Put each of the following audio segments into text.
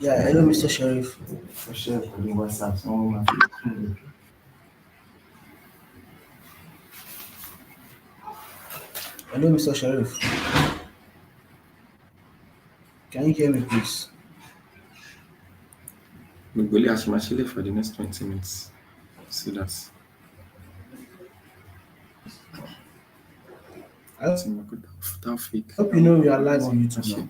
Yeah, hello, Mr. Sheriff. For sure, for the WhatsApp, someone Hello, Mr. Sheriff. Can you hear me, please? Mugoli Ashmashile for the next 20 minutes. So that's I Taufik. hope you know we are live on YouTube now. Ashik.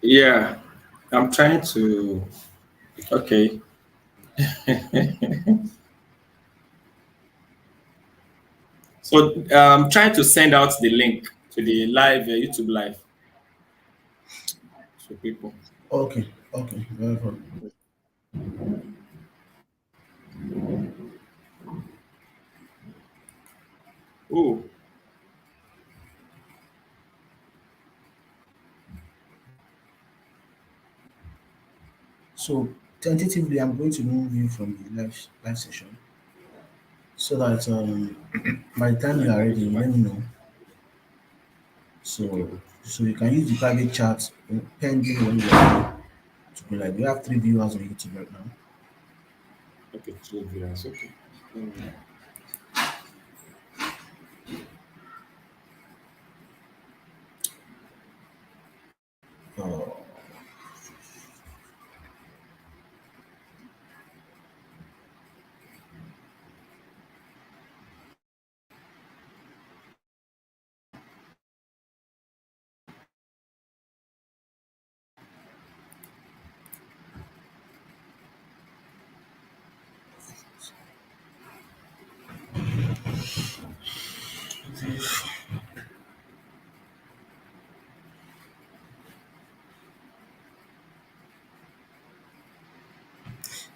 Yeah, I'm trying to. Okay. So I'm trying to send out the link to the live YouTube live to people. Okay, okay, very good. Oh, So, tentatively, I'm going to move you from the live session so that by the time you are ready, you let me know. okay, So, okay, so you can use the private chat pending when you are ready to go live. We have three viewers on YouTube right now. okay. 3 viewers. Okay. Mm. Uh,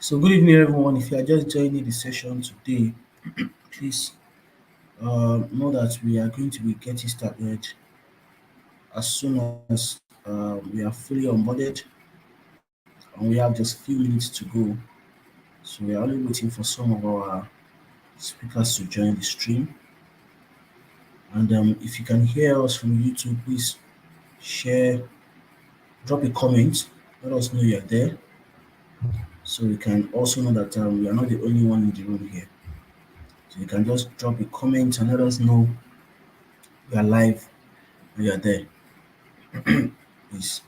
so, good evening, everyone. If you are just joining the session today, please know that we are going to be getting started as soon as we are fully onboarded and we have just few minutes to go. So we are only waiting for some of our speakers to join the stream. And if you can hear us from YouTube, please share, drop a comment, let us know you're there, so we can also know that we are not the only one in the room here. So you can just drop a comment and let us know you are live and you are there. Please.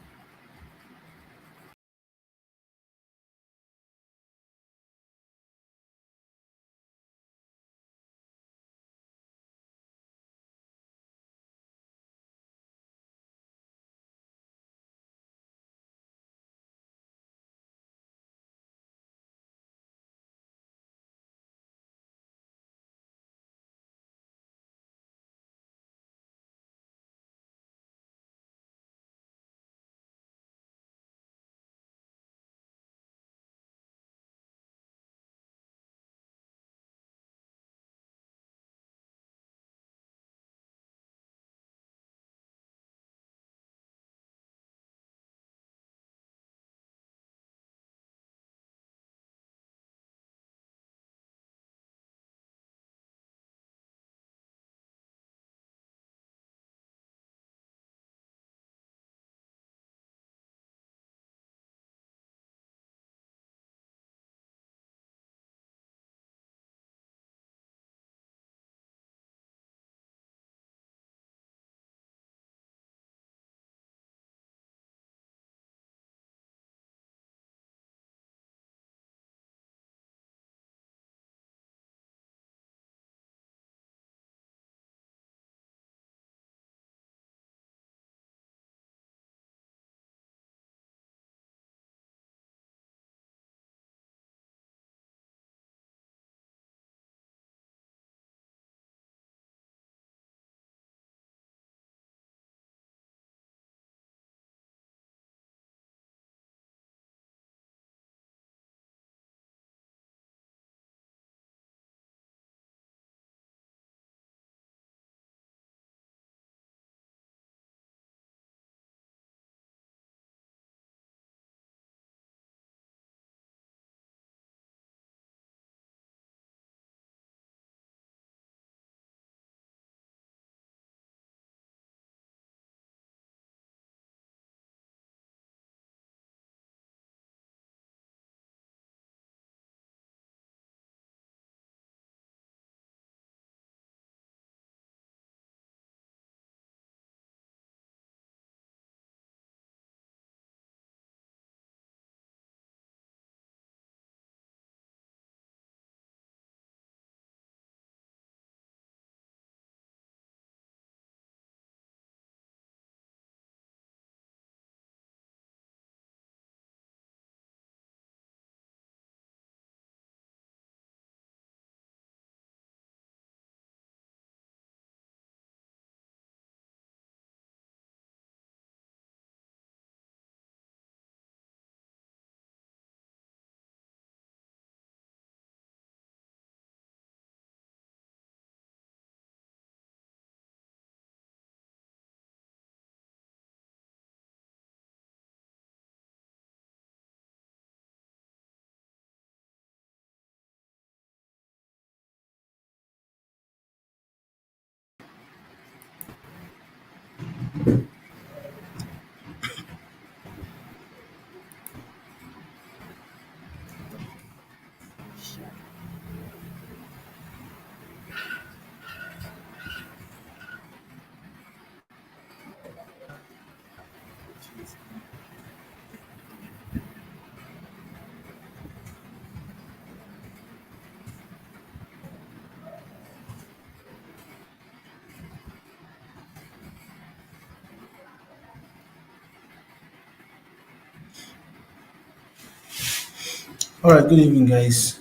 All right, good evening, guys,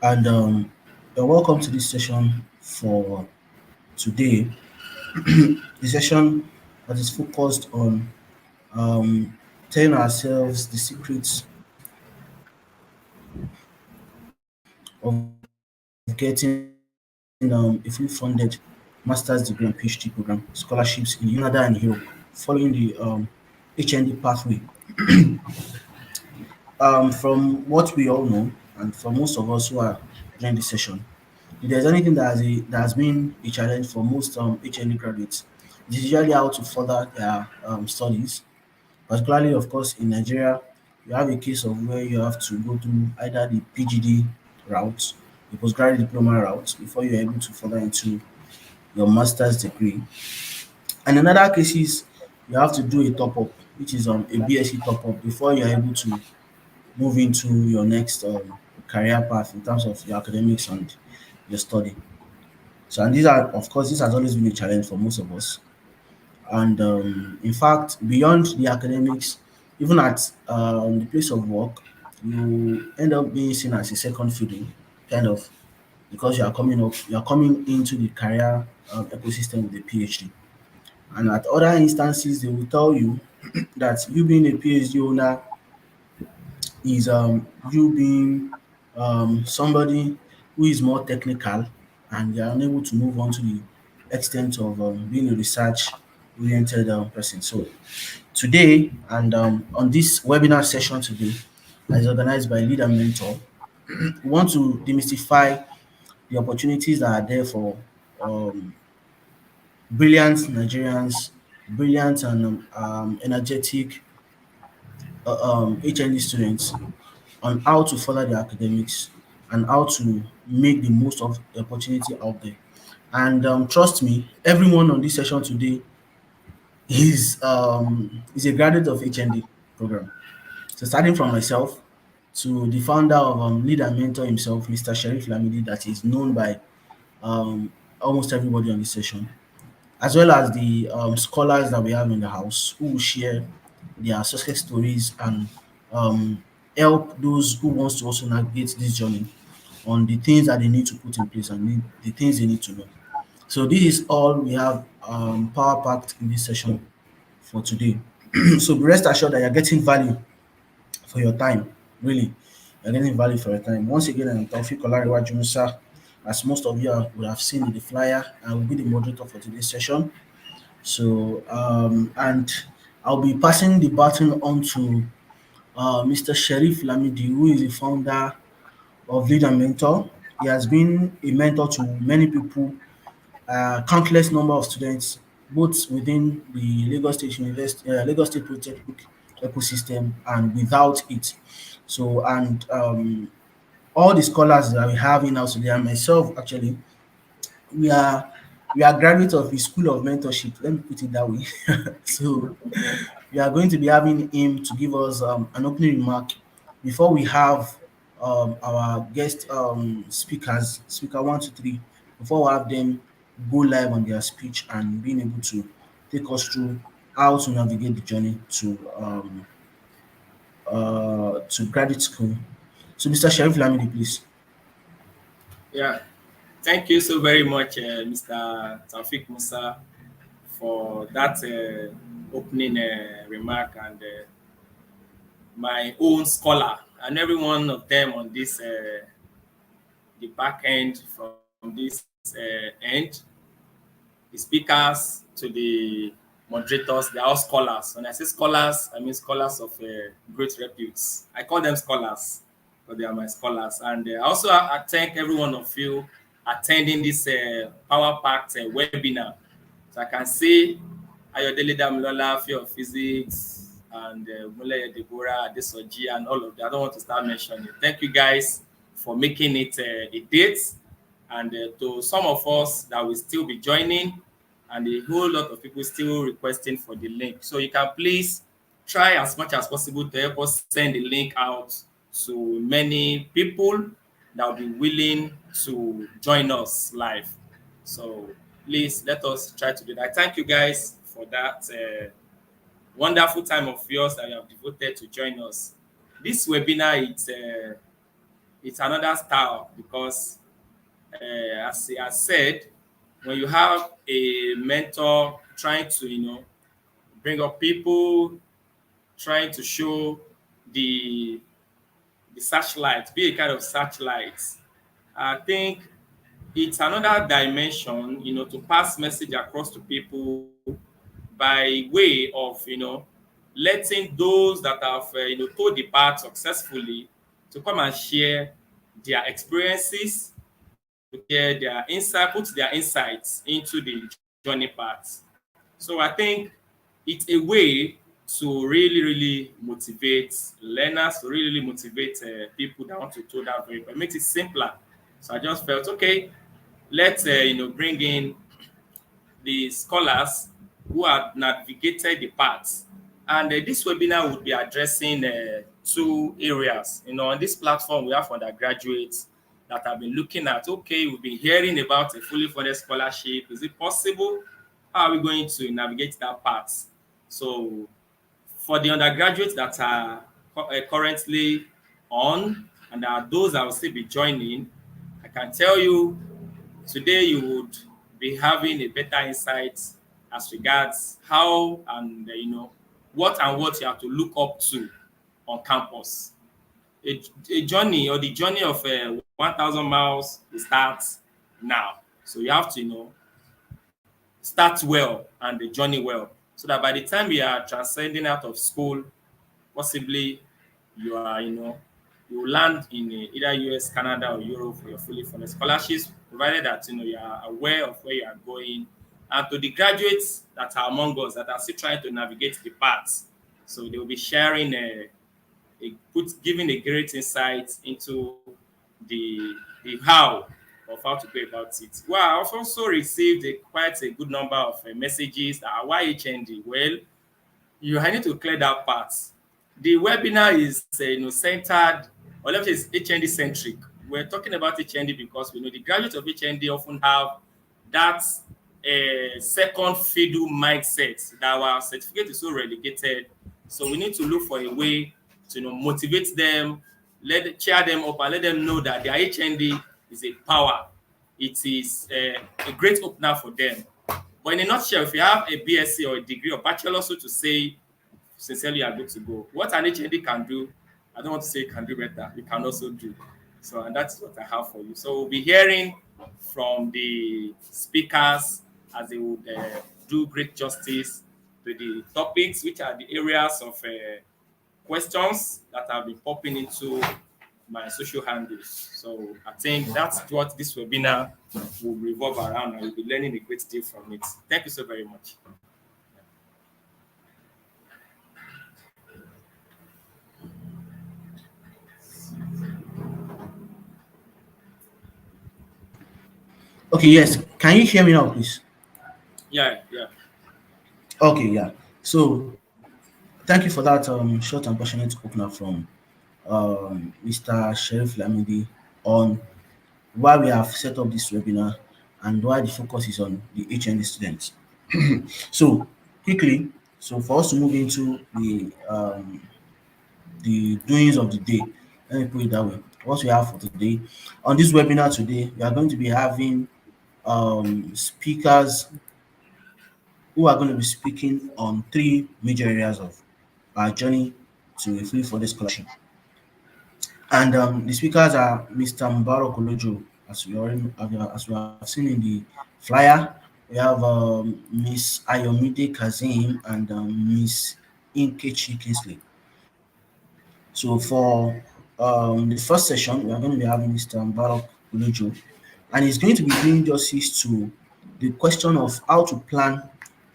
and you're welcome to this session for today. The session that is focused on um, telling ourselves the secrets of getting a fully funded master's degree and PhD program, scholarships in Canada and Europe, following the HND pathway. From what we all know, and for most of us who are joining this session, if there's anything that has been a challenge for most HND graduates, it is usually how to further their studies. Particularly, of course, in Nigeria, you have a case of where you have to go through either the PhD route, the postgraduate diploma route, before you're able to further into your master's degree. And in other cases, you have to do a top up, which is a BSc top up, before you're able to move into your next career path in terms of your academics and your study. So, and these are, of course, this has always been a challenge for most of us. And in fact, beyond the academics, even at the place of work, you end up being seen as a second fiddle, kind of, because you are coming into the career ecosystem with a PhD. And at other instances, they will tell you that you being a PhD owner is you being somebody who is more technical, and you are unable to move on to the extent of being a research oriented person. So today, and on this webinar session today, that is organized by Leader Mentor, we want to demystify the opportunities that are there for um, brilliant Nigerians, brilliant and energetic HND students on how to further their academics and how to make the most of the opportunity out there. And trust me, everyone on this session today is a graduate of HND program. So starting from myself to the founder of Lead and Mentor himself, Mr. Sharif Lamidi, that is known by um, almost everybody on this session, as well as the scholars that we have in the house who will share their success stories and um, help those who wants to also navigate this journey on the things that they need to put in place and the things they need to know. So this is all we have power packed in this session for today. So be rest assured that you're getting value for your time. Really, you're getting value for your time. Once again, I'm Taufik Olariwaju Musa. As most of you would have seen in the flyer, I will be the moderator for today's session. So, and I'll be passing the baton on to Mr. Sharif Lamidi, who is the founder of Lead and Mentor. He has been a mentor to many people, countless number of students, both within the Lagos State Polytechnic ecosystem and without it. So, and all the scholars that we have in house today, and myself actually, we are we are graduates of the School of Mentorship. Let me put it that way. So we are going to be having him to give us an opening remark before we have our guest speakers, speaker one, two, three, before we have them go live on their speech and being able to take us through how to navigate the journey to graduate school. So, Mr. Sharif Lamidi, please. Yeah. Thank you so very much, Mr. Taufik Musa, for that opening remark and my own scholar and every one of them on this the back end from this end, the speakers to the moderators, they are all scholars. When I say scholars, I mean scholars of great reputes. I call them scholars because they are my scholars. And also, I thank every one of you attending this power packed webinar. So I can see Ayodele Damilola, Fear of Physics, and Muleye Deborah, Adesoji, and all of that. I don't want to start mentioning. Thank you guys for making it a date. And to some of us that will still be joining, and a whole lot of people still requesting for the link. So you can please try as much as possible to help us send the link out to many people that will be willing to join us live. So please let us try to do that. Thank you guys for that wonderful time of yours that you have devoted to join us. This webinar, it's another style because, as I said, when you have a mentor trying to, bring up people, trying to show the the searchlight, be a kind of searchlight. I think it's another dimension, to pass message across to people by way of, letting those that have, told the path successfully to come and share their experiences, to share their insight, put their insights into the journey path. So I think it's a way to really motivate learners, to really motivate people that want to do that very well. It makes it simpler. So I just felt, okay, let's bring in the scholars who have navigated the paths. And this webinar would be addressing two areas. On this platform, we have undergraduates that have been looking at, okay, we've been hearing about a fully funded scholarship. Is it possible? How are we going to navigate that path? So for the undergraduates that are currently on, and there are those that will still be joining, I can tell you today you would be having a better insight as regards how and what you have to look up to on campus. A journey, or the journey of 1,000 miles starts now. So you have to start well and the journey well, so that by the time you are transcending out of school, possibly you are, you land in either US, Canada, or Europe for your fully funded scholarships, provided that you are aware of where you are going. And to the graduates that are among us that are still trying to navigate the paths, so they will be sharing giving a great insight into the how of how to go about it. Well, I've also received quite a good number of messages that are why HND. Well, I need to clear that part. The webinar is centered, or let me say it's HND centric. We're talking about HND because we know the graduates of HND often have that second fiddle mindset that our certificate is so relegated. So we need to look for a way to motivate them, cheer them up, and let them know that their HND is a power. It is a great opener for them. But in a nutshell, if you have a BSc or a degree or bachelor, so to say, sincerely, you are good to go. What an HND can do, I don't want to say it can do better, it can also do. So, and that's what I have for you. So we'll be hearing from the speakers as they would do great justice to the topics, which are the areas of questions that have been popping into my social handles. So I think that's what this webinar will revolve around, and you'll be learning a great deal from it. Thank you so very much. Okay, yes. Can you hear me now, please? Yeah, yeah. Okay, yeah. So thank you for that short and passionate opener from Mr. Sheriff Lamidi on why we have set up this webinar and why the focus is on the HND students. So quickly, so for us to move into the doings of the day, let me put it that way. What we have for today on this webinar today, we are going to be having speakers who are going to be speaking on three major areas of our journey to a fully funded scholarship. And the speakers are Mr. Mubarak Olojo, as we have seen in the flyer. We have Miss Ayomide Kazim and Miss Inkechi Kingsley. So for the first session, we are going to be having Mr. Mubarak Olojo, and he's going to be doing justice to the question of how to plan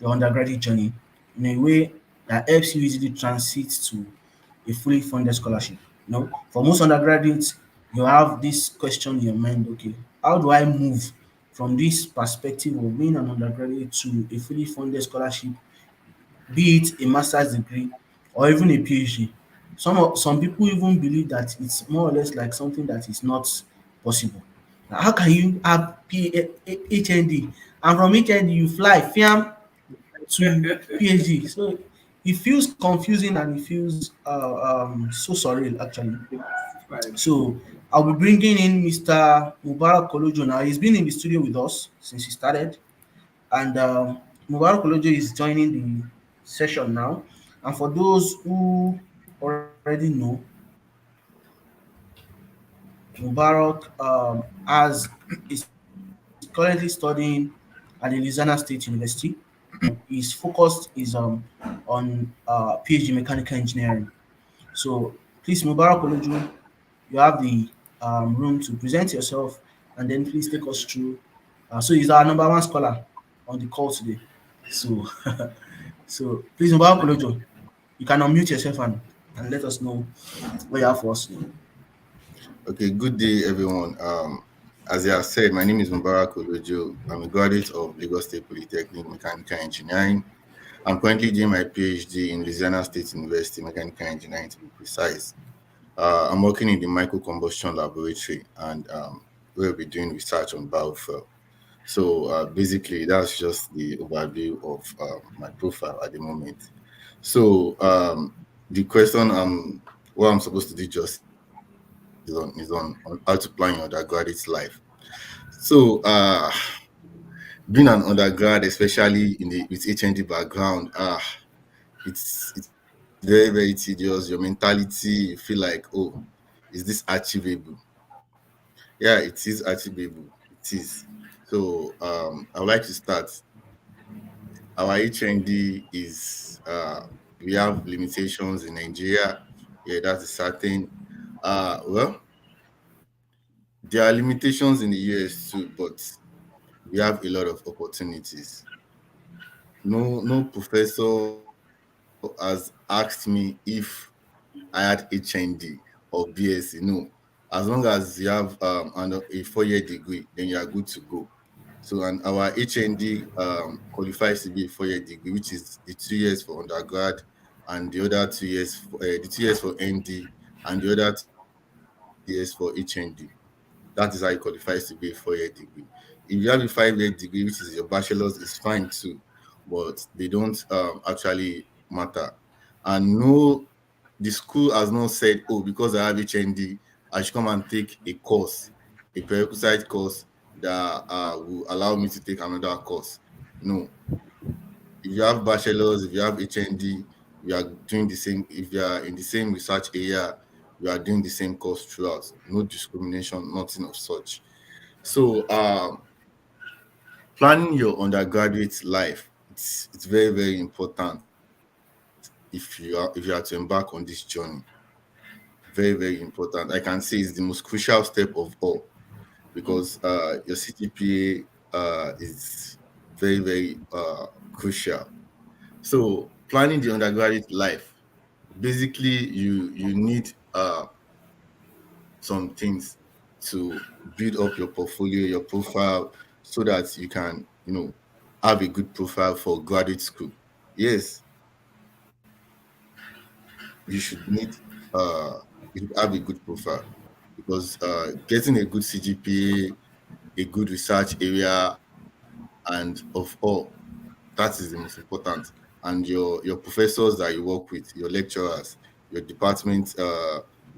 your undergraduate journey in a way that helps you easily transit to a fully funded scholarship. For most undergraduates, you have this question in your mind, okay, how do I move from this perspective of being an undergraduate to a fully funded scholarship, be it a master's degree or even a PhD? Some people even believe that it's more or less like something that is not possible. Now, how can you have HND and from HND you fly fiam to PhD? So it feels confusing and it feels so surreal actually. Fine. So I'll be bringing in Mr. Mubarak Kolojo now. He's been in the studio with us since he started, and Mubarak Kolojo is joining the session now. And for those who already know, Mubarak has is currently studying at the Louisiana State University. His focus is on PhD mechanical engineering. So please, Mubarak Kolojo, you have the room to present yourself and then please take us through. So he's our number one scholar on the call today. So, so please, Mubarak Kolojo, you can unmute yourself and let us know what you have for us today. Okay, good day, everyone. As I have said, my name is Mubarak Olojo. I'm a graduate of Lagos State Polytechnic Mechanical Engineering. I'm currently doing my PhD in Louisiana State University Mechanical Engineering, to be precise. I'm working in the microcombustion laboratory, and we'll be doing research on biofuel. So basically, that's just the overview of my profile at the moment. So the question what I'm supposed to do justice on how to plan your undergraduate life. So being an undergrad, especially in the with HND background, it's very, very tedious. Your mentality, you feel like, oh, is this achievable? Yeah, it is achievable. It is. So I would like to start. Our HND is we have limitations in Nigeria. Yeah, that is certain. Well, there are limitations in the US too, but we have a lot of opportunities. No professor has asked me if I had HND or BSc. No, as long as you have a 4-year degree, then you are good to go. So, and our HND qualifies to be a 4-year degree, which is the 2 years for undergrad, and the other 2 years, the 2 years for ND, and the other 2 years for HND. That is how it qualifies to be a 4-year degree. If you have a 5-year degree, which is your bachelor's, is fine too, but they don't actually matter. And no, the school has not said, oh, because I have HND, I should come and take a course, a prerequisite course that will allow me to take another course. No, if you have bachelor's, if you have HND, you are doing the same. If you are in the same research area, you are doing the same course throughout. No discrimination, nothing of such. So, planning your undergraduate life, it's very, very important if you are to embark on this journey. Very, very important. I can say it's the most crucial step of all, because your CGPA is very, very crucial. So planning the undergraduate life, basically you need some things to build up your portfolio, your profile, so that you can, have a good profile for graduate school. Yes, you should need you should have a good profile, because getting a good CGPA, a good research area, and of all, that is the most important. And your professors that you work with, your lecturers, your department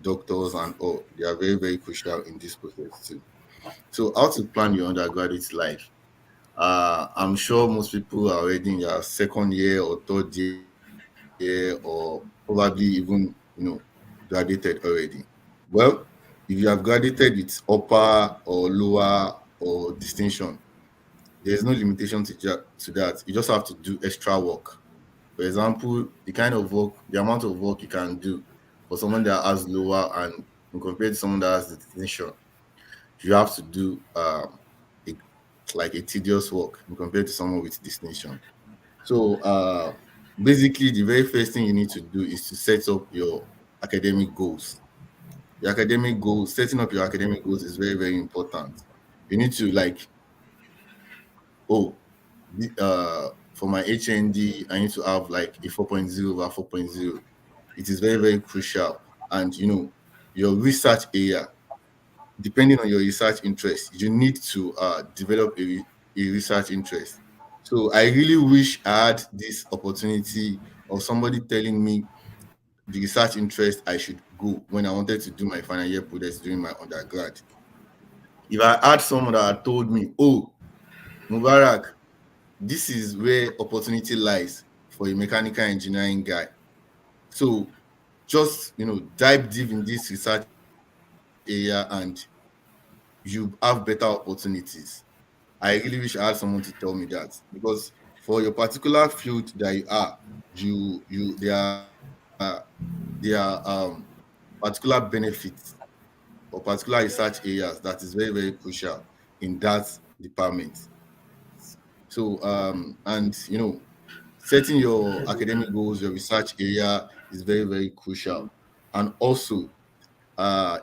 doctors and all, they are very, very crucial in this process too. So how to plan your undergraduate life? I'm sure most people are already in their second year or third year, or probably even, graduated already. Well, if you have graduated with upper or lower or distinction, there's no limitation to that. You just have to do extra work. For example, the amount of work you can do for someone that has lower and compared to someone that has the distinction, you have to do a, like a tedious work compared to someone with distinction. So basically, the very first thing you need to do is to set up your academic goals. Your academic goals, setting up your academic goals is very, very important. You need to like, oh, for my HND, I need to have like a 4.0 over 4.0. It is very, very crucial. And your research area, depending on your research interest, you need to develop a research interest. So I really wish I had this opportunity of somebody telling me the research interest I should go when I wanted to do my final year project during my undergrad. If I had someone that had told me, oh, Mubarak, this is where opportunity lies for a mechanical engineering guy. So just dive deep in this research area and you have better opportunities. I really wish I had someone to tell me that, because for your particular field that you are, there are particular benefits or particular research areas that is very, very crucial in that department. So and setting your academic goals, your research area is very, very crucial. And also,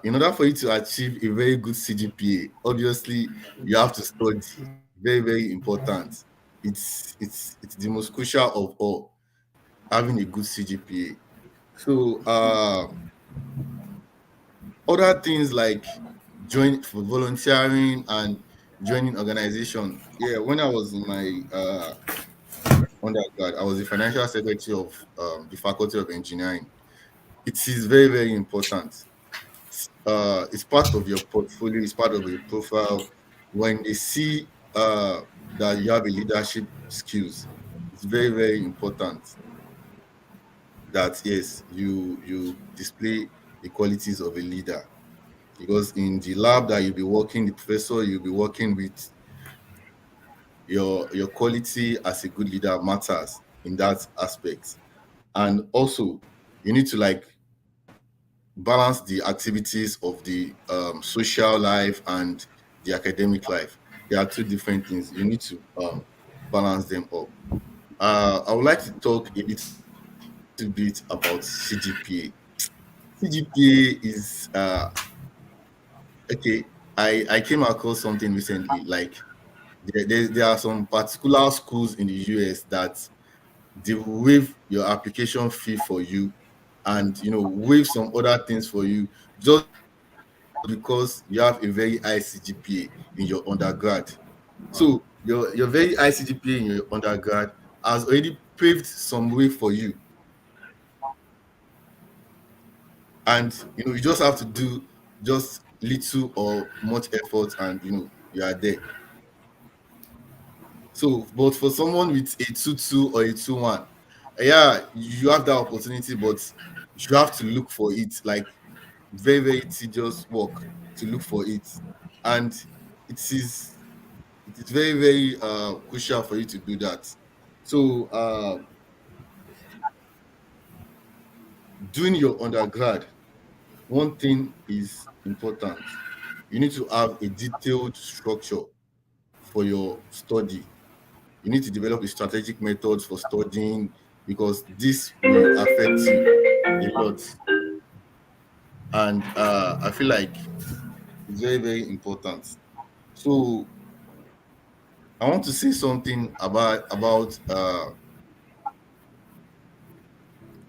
in order for you to achieve a very good CGPA, obviously you have to study. Very, very important. It's the most crucial of all, having a good CGPA. So other things like join for volunteering and joining organization. Yeah, when I was in my undergrad, I was the financial secretary of the Faculty of Engineering. It is very, very important. It's part of your portfolio, it's part of your profile. When they see that you have a leadership skills, it's very, very important that yes, you display the qualities of a leader. Because in the lab that you'll be working, the professor you'll be working with, your quality as a good leader matters in that aspect. And also, you need to like balance the activities of the social life and the academic life. They are two different things. You need to balance them up. I would like to talk a little bit about CGPA. CGPA is okay. I came across something recently. Like there are some particular schools in the US that they will waive your application fee for you, and waive some other things for you just because you have a very high CGPA in your undergrad. So your very high CGPA in your undergrad has already paved some way for you, and you just have to do just little or much effort, and you are there. So but for someone with a 2.2 or a 2.1, yeah, you have that opportunity, but you have to look for it, like very, very tedious work to look for it. And it is it is very, very crucial for you to do that. So doing your undergrad, one thing is important. You need to have a detailed structure for your study. You need to develop a strategic methods for studying, because this will affect you a lot. And I feel like it's very, very important. So I want to say something about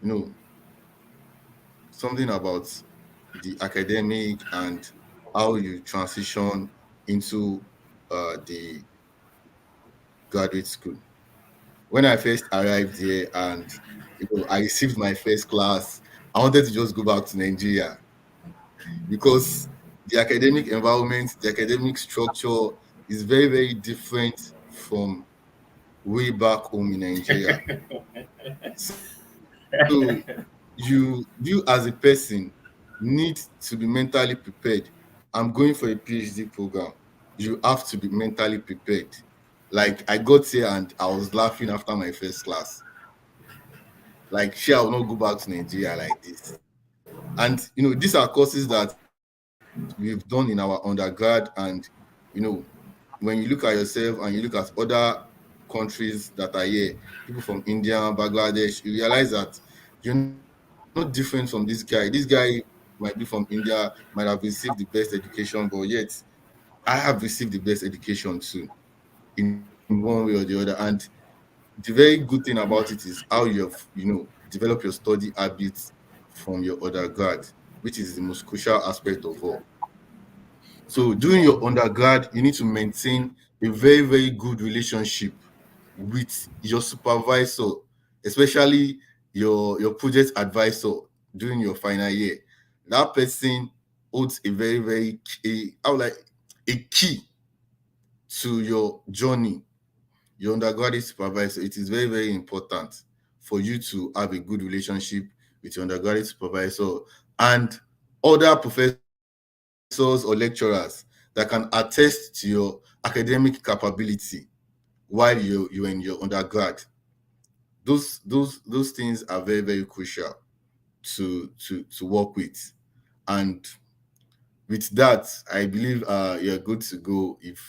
you know something about the academic and how you transition into the graduate school. When I first arrived here and I received my first class, I wanted to just go back to Nigeria, because the academic environment, the academic structure is very, very different from way back home in Nigeria. So you as a person need to be mentally prepared. I'm going for a PhD program. You have to be mentally prepared. Like I got here and I was laughing after my first class. Like, sure, I will not go back to Nigeria like this. And these are courses that we've done in our undergrad, and when you look at yourself and you look at other countries that are here, people from India, Bangladesh, you realize that you're not different from this guy. This guy might be from India, might have received the best education, but yet I have received the best education too, in one way or the other. And the very good thing about it is how you have, develop your study habits from your undergrad, which is the most crucial aspect of all. So during your undergrad, you need to maintain a very, very good relationship with your supervisor, especially your project advisor during your final year. That person holds a very, very key, I would like a key to your journey. Your undergraduate supervisor, it is very, very important for you to have a good relationship with your undergraduate supervisor and other professors or lecturers that can attest to your academic capability while you're in your undergrad. Those things are very, very crucial to work with. And with that, I believe you're good to go if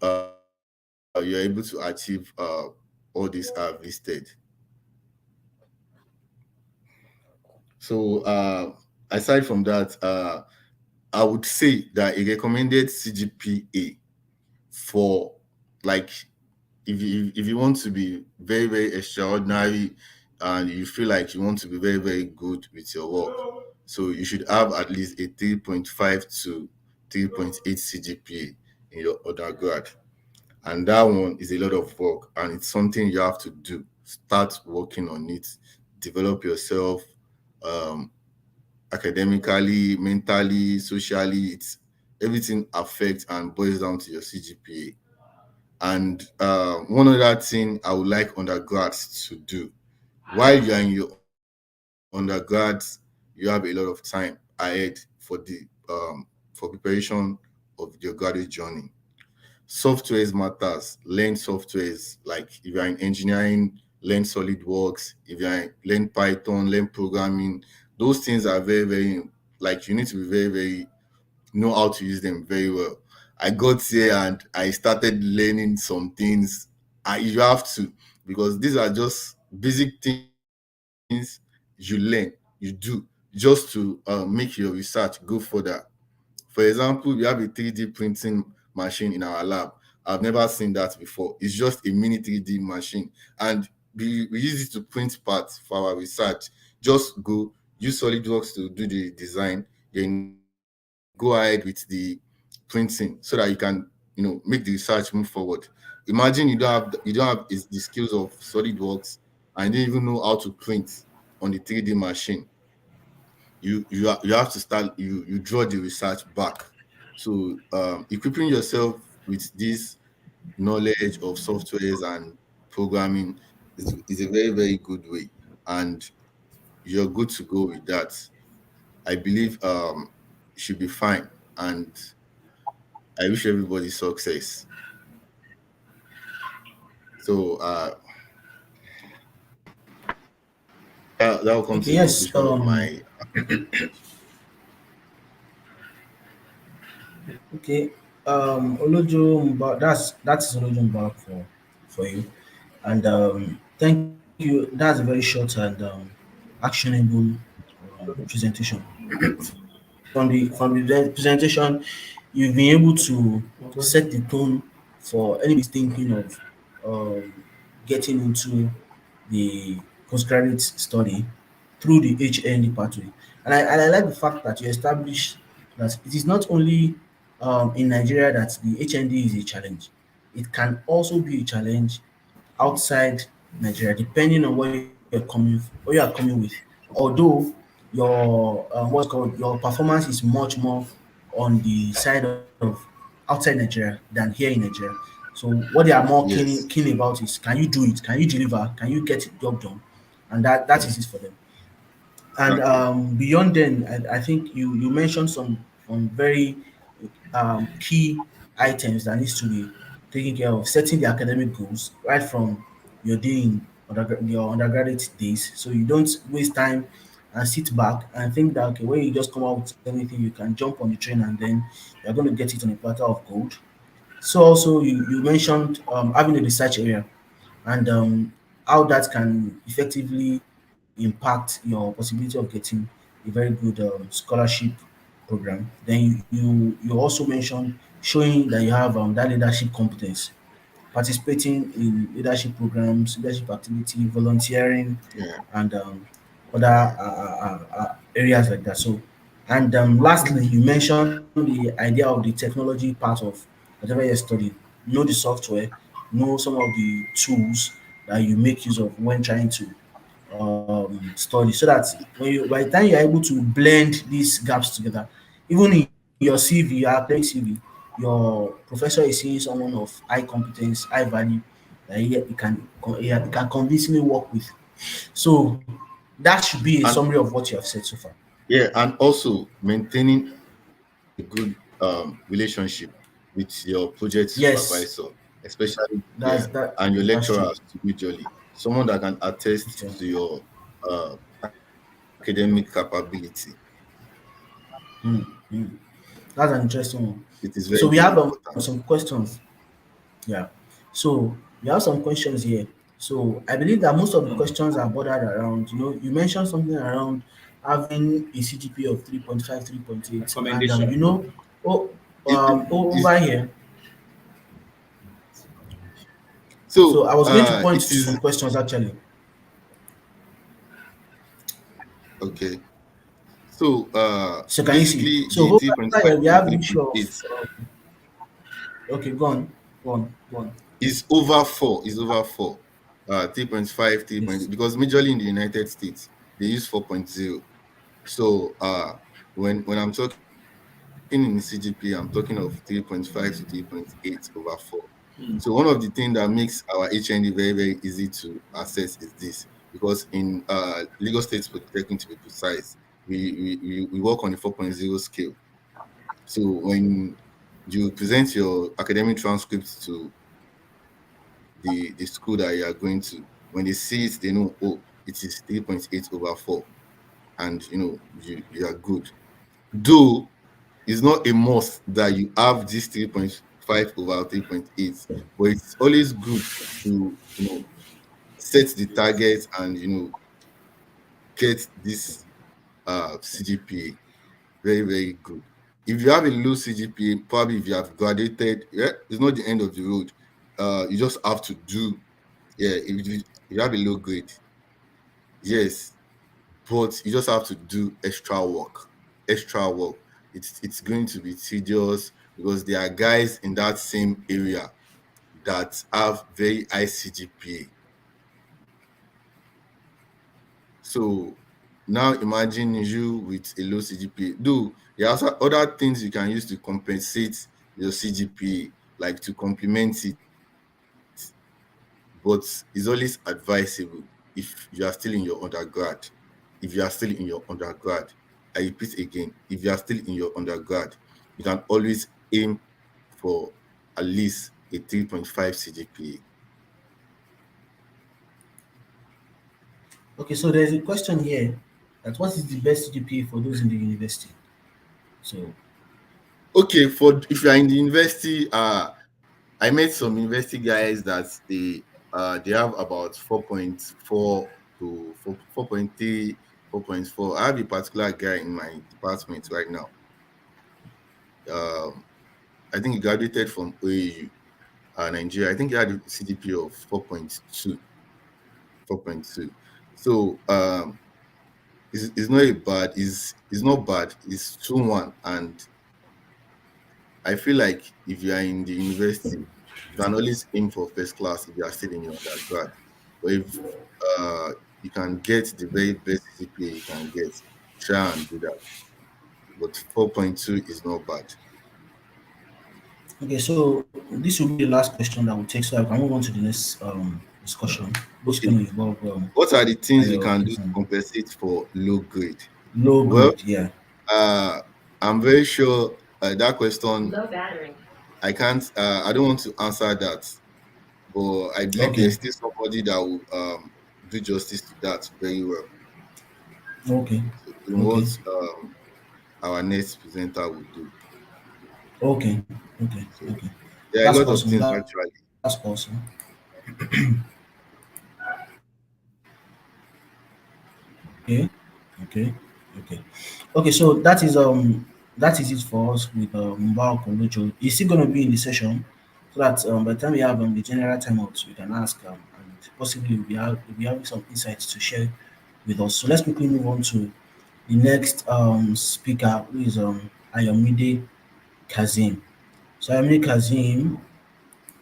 you're able to achieve all these I've listed. So aside from that, I would say that a recommended CGPA for, like, if you want to be very, very extraordinary and you feel like you want to be very, very good with your work, so you should have at least a 3.5 to 3.8 CGPA in your undergrad. And that one is a lot of work, and it's something you have to do. Start working on it, develop yourself, um, academically, mentally, socially. It's everything affects and boils down to your CGPA. And one other thing I would like undergrads to do while you're in your undergrads, you have a lot of time ahead for preparation of your graduate journey. Softwares matters. Learn softwares. Like if you're in engineering, learn SolidWorks. If learn Python, learn programming. Those things are very, very, like, you need to be very, very know how to use them very well. I got here and I started learning some things. You have to, because these are just basic things you learn, you do, just to make your research go further. For example, we have a 3D printing machine in our lab. I've never seen that before. It's just a mini 3D machine. And we use it to print parts for our research. Just go use SolidWorks to do the design, then go ahead with the printing so that you can, make the research move forward. Imagine you don't have the skills of SolidWorks and you don't even know how to print on the 3D machine. You have to start, you draw the research back. So equipping yourself with this knowledge of softwares and programming is a very, very good way, and you're good to go with that. I believe it should be fine, and I wish everybody success. So that will come to Okay, the yes. conclusion of my Okay. Olojo Mba, that's Olojo Mba for you. And thank you. That's a very short and actionable presentation. From the presentation, you've been able to set the tone for anybody thinking of um, getting into the postgraduate study through the HND pathway. And I like the fact that you established that it is not only in Nigeria that the HND is a challenge. It can also be a challenge outside Nigeria, depending on where you are coming with. Although your what's called your performance is much more on the side of outside Nigeria than here in Nigeria. So what they are more yes. keen about is, can you do it? Can you deliver? Can you get the job done? And that is it for them. And Okay. beyond then, I think you mentioned some very key items that needs to be taken care of. Setting the academic goals right from your day in your undergraduate days, so you don't waste time and sit back and think that, okay, when you just come out with anything, you can jump on the train and then you're going to get it on a platter of gold. So also you mentioned having a research area and how that can effectively impact your possibility of getting a very good scholarship program. Then you also mentioned showing that you have that leadership competence, participating in leadership programs, leadership activity, volunteering, Yeah, and other areas like that. So, and lastly, you mentioned the idea of the technology part of whatever you're studying. Know the software, know some of the tools that you make use of when trying to study, so that by the time you're able to blend these gaps together, even in your CV, your academic CV, your professor is seeing someone of high competence, high value that he can convincingly work with. So that should be a and summary of what you have said so far. yeah, and also maintaining a good relationship with your project supervisor, Yes, especially, yeah, that's and that your that's lecturers true. individually. Someone that can attest Okay. to your academic capability. Mm, mm. That's an interesting one. It is very, So we very have important. some questions. Yeah. So we have some questions here. So I believe that most of the Hmm. questions are bordered around, you mentioned something around having a CGPA of 3.5, 3.8, and Recommendation. oh, Is over here. so So I was going to point it to some is questions actually. okay. So So can you see? basically So the over 3.5 here we and have the issue of 3.8 okay, go on, go on, go on. is over four. Is over four. 3.5, 3.8, Yes. because majorly in the United States they use 4.0. So when I'm talking in CGP, I'm talking of 3.5 to 3.8 over 4. So one of the things that makes our HND very, very easy to access is this, because in Lagos State Polytechnic, to be precise, we work on the 4.0 scale. So when you present your academic transcript to the school that you are going to, when they see it, they know, oh, it is 3.8 over 4, and you are good. Though it's not a must that you have this 3.5 over 3.8, but it's always good to set the target and get this CGPA very, very good. If you have a low CGPA, probably if you have graduated, yeah, it's not the end of the road. You just have to do, yeah, if you have a low grade, yes, but you just have to do extra work. Extra work. It's going to be tedious because there are guys in that same area that have very high CGPA. So now imagine you with a low CGPA. Though there are also other things you can use to compensate your CGPA, like to complement it, but it's always advisable if you are still in your undergrad. If you are still in your undergrad, I repeat again, if you are still in your undergrad, you can always aim for at least a 3.5 CGPA. Okay, so there's a question here that what is the best GPA for those in the university? So Okay, for if you are in the university, I met some university guys that they have about 4.4 to 4.3, 4.4. I have a particular guy in my department right now. Um, I think he graduated from OAU, Nigeria. I think he had a CGPA of 4.2, 4.2. So it's not a bad, it's not bad. It's 2-1, and I feel like if you are in the university, you can always aim for first class if you are still in your undergrad. But if uh, you can get the very best CPA you can get, try and do that. But 4.2 is not bad. okay, so this will be the last question that we'll take, so I can move on to the next discussion, which is Okay, going to involve what are the things you your can do to compensate for low grade? low Well, grade. Yeah. uh, I'm very sure that question, I don't want to answer that, but I believe Okay. there's still somebody that will do justice to that very well. Okay. So in Okay. what our next presenter will do. Okay. Okay. So Okay. Yeah, a That's lot of awesome. things That's actually. awesome. Okay, okay, okay. Okay, so that is it for us with Mbao Kolojo. He's still gonna be in the session so that by the time we have the general timeouts, we can ask and possibly we'll be having some insights to share with us. So let's quickly move on to the next speaker, who is Ayomide Kazim. So Ayomide Kazim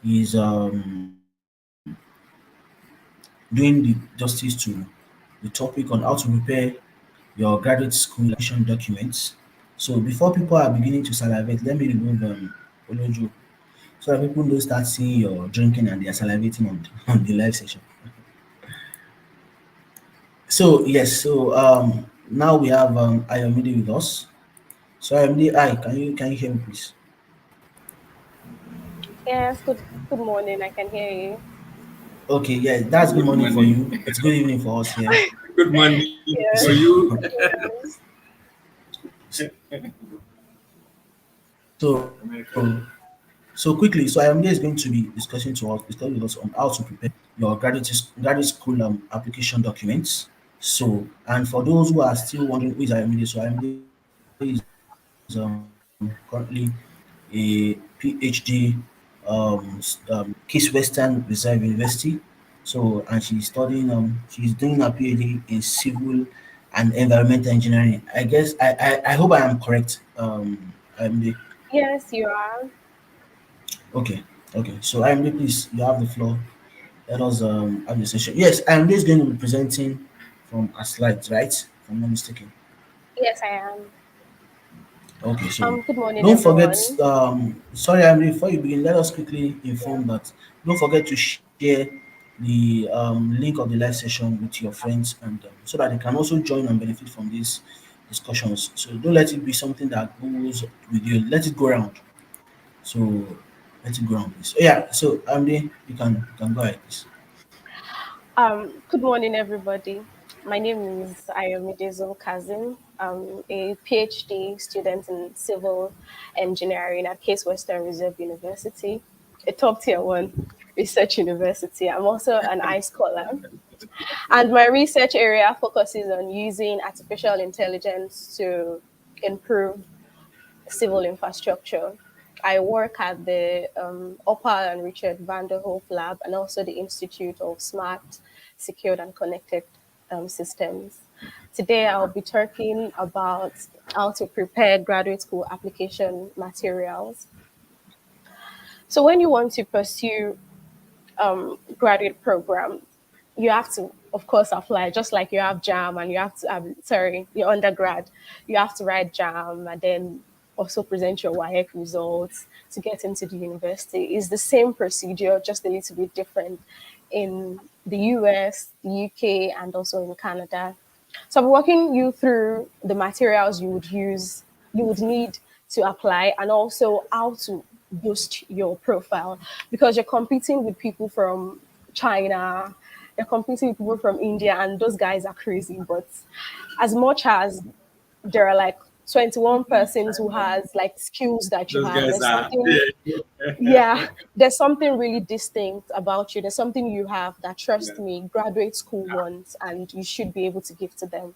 is doing the justice to the topic on how to prepare your graduate school application documents. So before people are beginning to salivate, let me remove Olojo so that people don't start seeing your drinking and they are salivating on, on the live session. So yes, so now we have Ayomide with us. So Ayomide, hi, can you hear me please? Yes, good morning. I can hear you. Okay, yeah, that's good Good morning for morning. you. It's good evening for us here. Good morning for Yes. So you. so so quickly, so Ayomide is going to be discussing with us on how to prepare your graduate school application documents. So, and for those who are still wondering who is Ayomide, so Ayomide is currently a PhD Case Western Reserve University. So, and she's doing a PhD in civil and environmental engineering. I guess I hope I am correct. Ayomide. Yes, you are. Okay, okay. So IMD, please, you have the floor. Let us have the session. Yes, IMD is going to be presenting from a slides, right? If I'm not mistaken. Yes, I am. Okay, so Good morning, don't forget. everyone. Sorry, IMD. Before you begin, let us quickly Yeah. inform that don't forget to share the link of the live session with your friends and so that they can also join and benefit from these discussions. So don't let it be something that goes with you. Let it go around. So let it go around, please. Yeah. So IMD, you can go ahead, please. Good morning, everybody. My name is Ayomidezo Kazim. I'm a PhD student in civil engineering at Case Western Reserve University, a top tier one research university. I'm also an I scholar, and my research area focuses on using artificial intelligence to improve civil infrastructure. I work at the Opal and Richard Vanderhoof Lab and also the Institute of Smart, Secured, and Connected Systems. Today, I'll be talking about how to prepare graduate school application materials. So, when you want to pursue graduate program, you have to, of course, apply just like you have JAM and you have to, sorry, your undergrad, you have to write JAM and then also present your WIEC results to get into the university. It's the same procedure, just a little bit different in the US, the UK, and also in Canada. So I'm walking you through the materials you would need to apply, and also how to boost your profile because you're competing with people from China, you're competing with people from India, and those guys are crazy. But as much as there are like 21 persons who has like skills that you Those have, guys there's are. something, yeah, there's something really distinct about you. There's something you have that, Yeah. trust me, graduate school wants, and you should be able to give to them.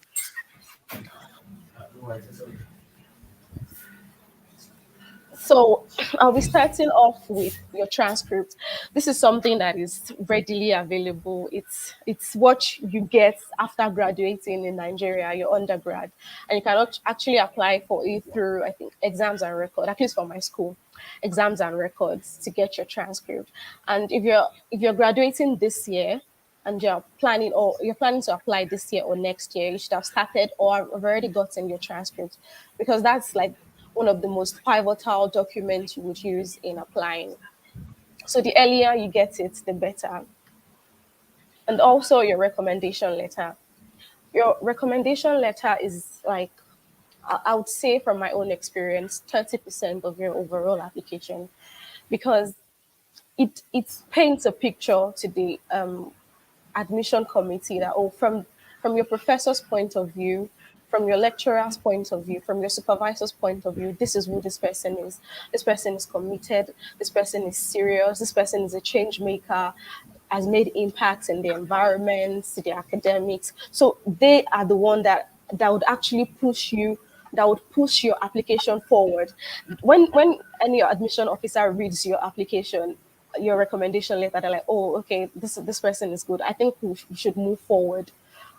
So I'll be starting off with your transcript. This is something that is readily available. It's what you get after graduating in Nigeria, your undergrad, and you can actually apply for it through, I think, exams and record. At least for my school, exams and records to get your transcript. And if you're graduating this year, and you're planning to apply this year or next year, you should have started or have already gotten your transcript because that's like one of the most pivotal documents you would use in applying. So the earlier you get it, the better. And also your recommendation letter. Your recommendation letter is like, I would say from my own experience, 30% of your overall application because it paints a picture to the admission committee that, oh, from your professor's point of view, from your lecturer's point of view, from your supervisor's point of view, this is who this person is. This person is committed. This person is serious. This person is a change maker, has made impacts in the environment, the academics. So they are the one that would actually push you, that would push your application forward. When any admission officer reads your application, your recommendation letter, they're like, oh, okay, this person is good. I think we should move forward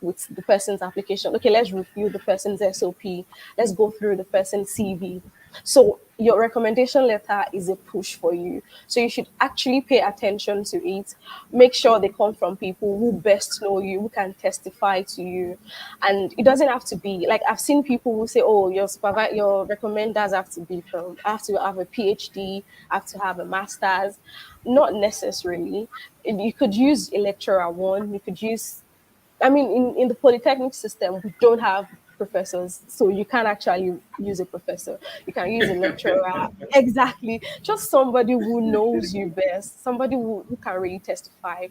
with the person's application. Okay, let's review the person's SOP. Let's go through the person's CV. So your recommendation letter is a push for you. So you should actually pay attention to it. Make sure they come from people who best know you, who can testify to you. And it doesn't have to be like I've seen people who say, "Oh, your recommenders have to be from, have to have a PhD, have to have a master's." Not necessarily. You could use a lecturer one. You could use, I mean, in the polytechnic system, we don't have professors, so you can't actually use a professor. You can use a lecturer. Exactly. Just somebody who knows you best, somebody who can really testify.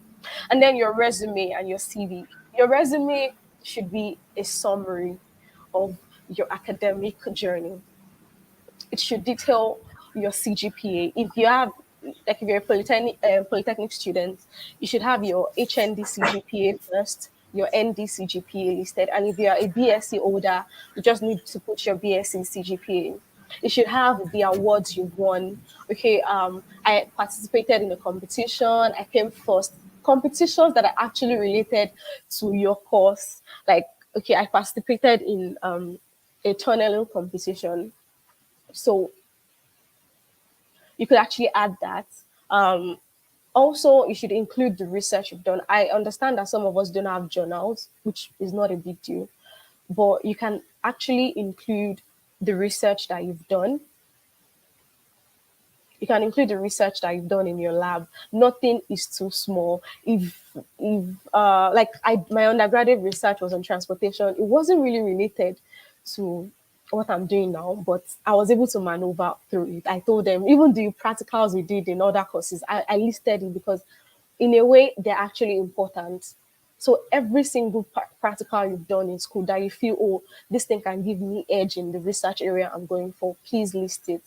And then your resume and your CV. Your resume should be a summary of your academic journey. It should detail your CGPA. If you have, like, if you're a polytechnic student, you should have your HND CGPA first, your ND CGPA listed, and if you are a BSc holder, you just need to put your BSc CGPA. You should have the awards you've won. Okay, I participated in a competition. I came first. Competitions that are actually related to your course. Like, okay, I participated in a tunneling competition, so you could actually add that. Um, Also, you should include the research you've done. I understand that some of us don't have journals, which is not a big deal, but you can actually include the research that you've done. You can include the research that you've done in your lab. Nothing is too small. If like my undergraduate research was on transportation, it wasn't really related to what I'm doing now, but I was able to maneuver through it. I told them even the practicals we did in other courses, I listed it because in a way they're actually important. So every single practical you've done in school that you feel, oh, this thing can give me edge in the research area I'm going for, please list it.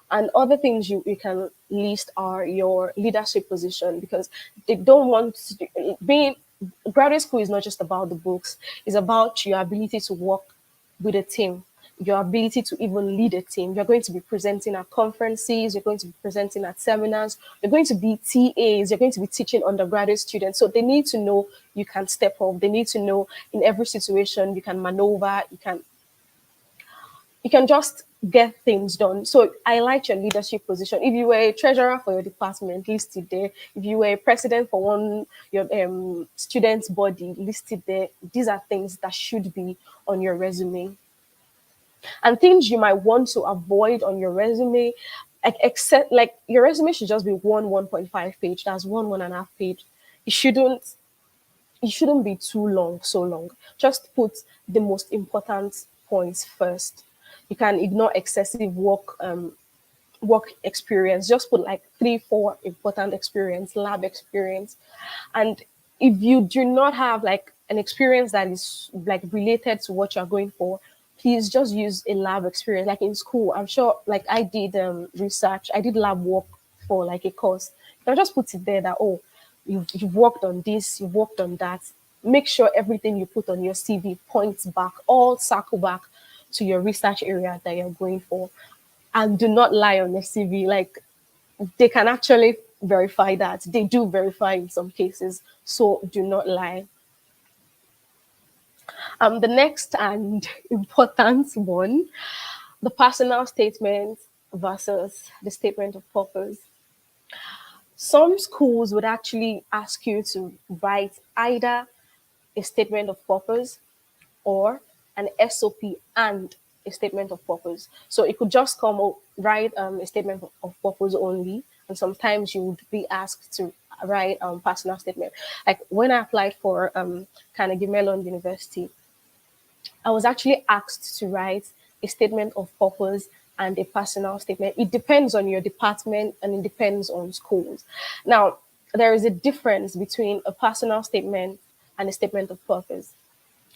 And other things you can list are your leadership position, because they don't want to, being graduate school is not just about the books, it's about your ability to work with a team, your ability to even lead a team. You're going to be presenting at conferences, you're going to be presenting at seminars, you're going to be TAs, you're going to be teaching undergraduate students. So they need to know you can step up. They need to know in every situation you can maneuver, you can just get things done. So I like your leadership position. If you were a treasurer for your department, listed there. If you were a president for one your students' body, listed there. These are things that should be on your resume. And things you might want to avoid on your resume, like, except like your resume should just be 1.5 page. That's one and a half page. It shouldn't be too long, so long. Just put the most important points first. You can ignore excessive work experience. Just put like 3 4 important experience, lab experience. And if you do not have like an experience that is like related to what you're going for, please just use a lab experience. Like in school, I'm sure, like I did research, I did lab work for like a course. You can just put it there that, oh, you've worked on this, you've worked on that. Make sure everything you put on your CV points back, all circle back to your research area that you're going for. And do not lie on your CV. Like, they can actually verify that. They do verify in some cases. So do not lie. The next and important one, the personal statement versus the statement of purpose. Some schools would actually ask you to write either a statement of purpose or an SOP and a statement of purpose. So it could just come out, write a statement of purpose only, and sometimes you would be asked to write personal statement. Like when I applied for Carnegie Mellon University, I was actually asked to write a statement of purpose and a personal statement. It depends on your department and it depends on schools. Now, there is a difference between a personal statement and a statement of purpose.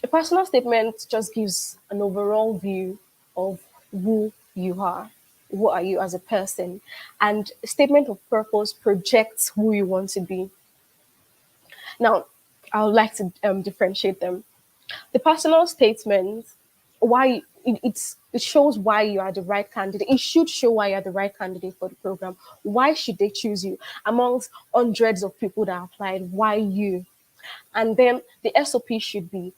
A personal statement just gives an overall view of who you are. Who are you as a person? And a statement of purpose projects who you want to be. Now, I would like to differentiate them. The personal statement, why it shows why you are the right candidate. It should show why you're the right candidate for the program. Why should they choose you amongst hundreds of people that applied? Why you? And then the SOP should be,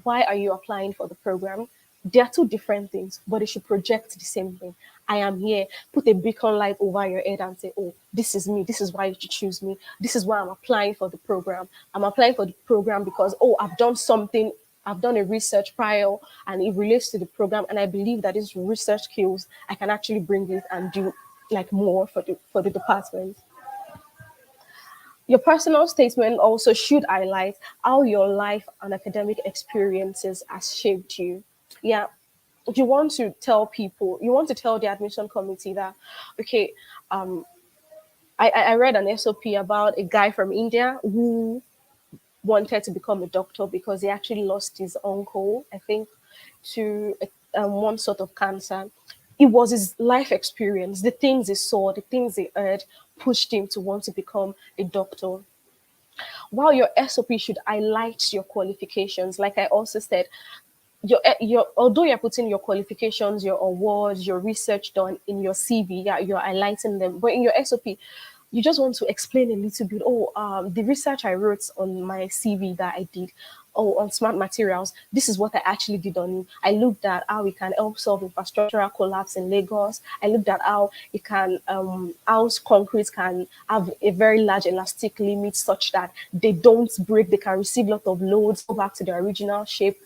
why are you applying for the program? They are two different things, but it should project the same thing. I am here. Put a beacon light over your head and say, oh, this is me. This is why you should choose me. This is why I'm applying for the program. I'm applying for the program because, oh, I've done something. I've done a research prior and it relates to the program. And I believe that these research skills, I can actually bring it and do like more for the department. Your personal statement also should highlight how your life and academic experiences has shaped you. Yeah, you want to tell people, you want to tell the admission committee that, okay, I read an SOP about a guy from India who wanted to become a doctor because he actually lost his uncle, I think, to one sort of cancer. It was his life experience, the things he saw, the things he heard, pushed him to want to become a doctor. While your SOP should highlight your qualifications, like I also said, your although you're putting your qualifications, your awards, your research done in your CV, yeah, you're highlighting them. But in your SOP, you just want to explain a little bit. Oh, the research I wrote on my CV that I did, oh, on smart materials. This is what I actually did on it. I looked at how we can help solve infrastructural collapse in Lagos. I looked at how it can, how concrete can have a very large elastic limit such that they don't break. They can receive a lot of loads, go back to their original shape.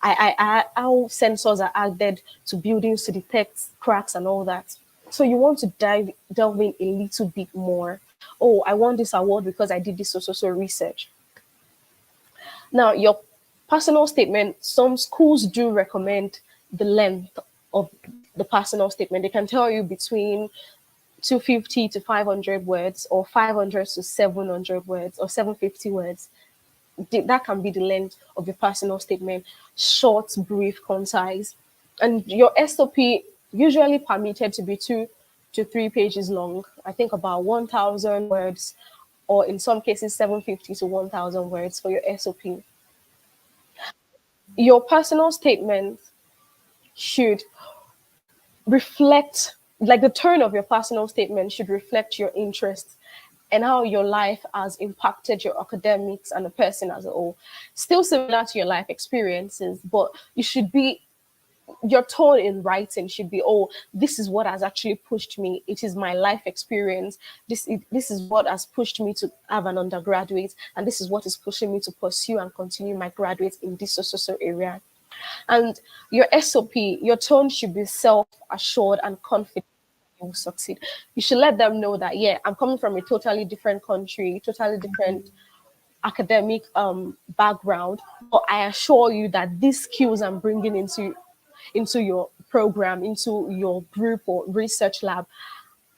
How sensors are added to buildings to detect cracks and all that. So you want to delve in a little bit more. Oh, I won this award because I did this so research. Now, your personal statement, some schools do recommend the length of the personal statement. They can tell you between 250 to 500 words or 500 to 700 words or 750 words. That can be the length of your personal statement. Short, brief, concise. And your SOP usually permitted to be 2 to 3 pages long. I think about 1,000 words, or in some cases 750 to 1,000 words for your SOP. Your personal statement should reflect, like the tone of your personal statement should reflect your interests and how your life has impacted your academics and the person as a whole. Still similar to your life experiences, but you should be, your tone in writing should be, oh, this is what has actually pushed me. It is my life experience. This is what has pushed me to have an undergraduate, and this is what is pushing me to pursue and continue my graduate in this so area. And your SOP, your tone should be self-assured and confident you will succeed. You should let them know that, yeah, I'm coming from a totally different country, totally different academic background, but I assure you that these skills I'm bringing into your program, into your group or research lab,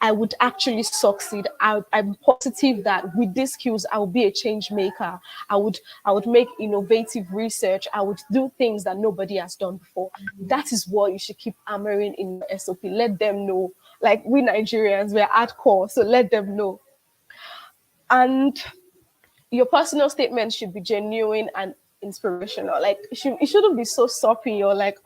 I would actually succeed. I'm positive that with these skills, I will be a change maker. I would make innovative research. I would do things that nobody has done before. That is what you should keep hammering in your SOP. Let them know. Like we Nigerians, we're hardcore, so let them know. And your personal statement should be genuine and inspirational. Like it shouldn't be so soppy or like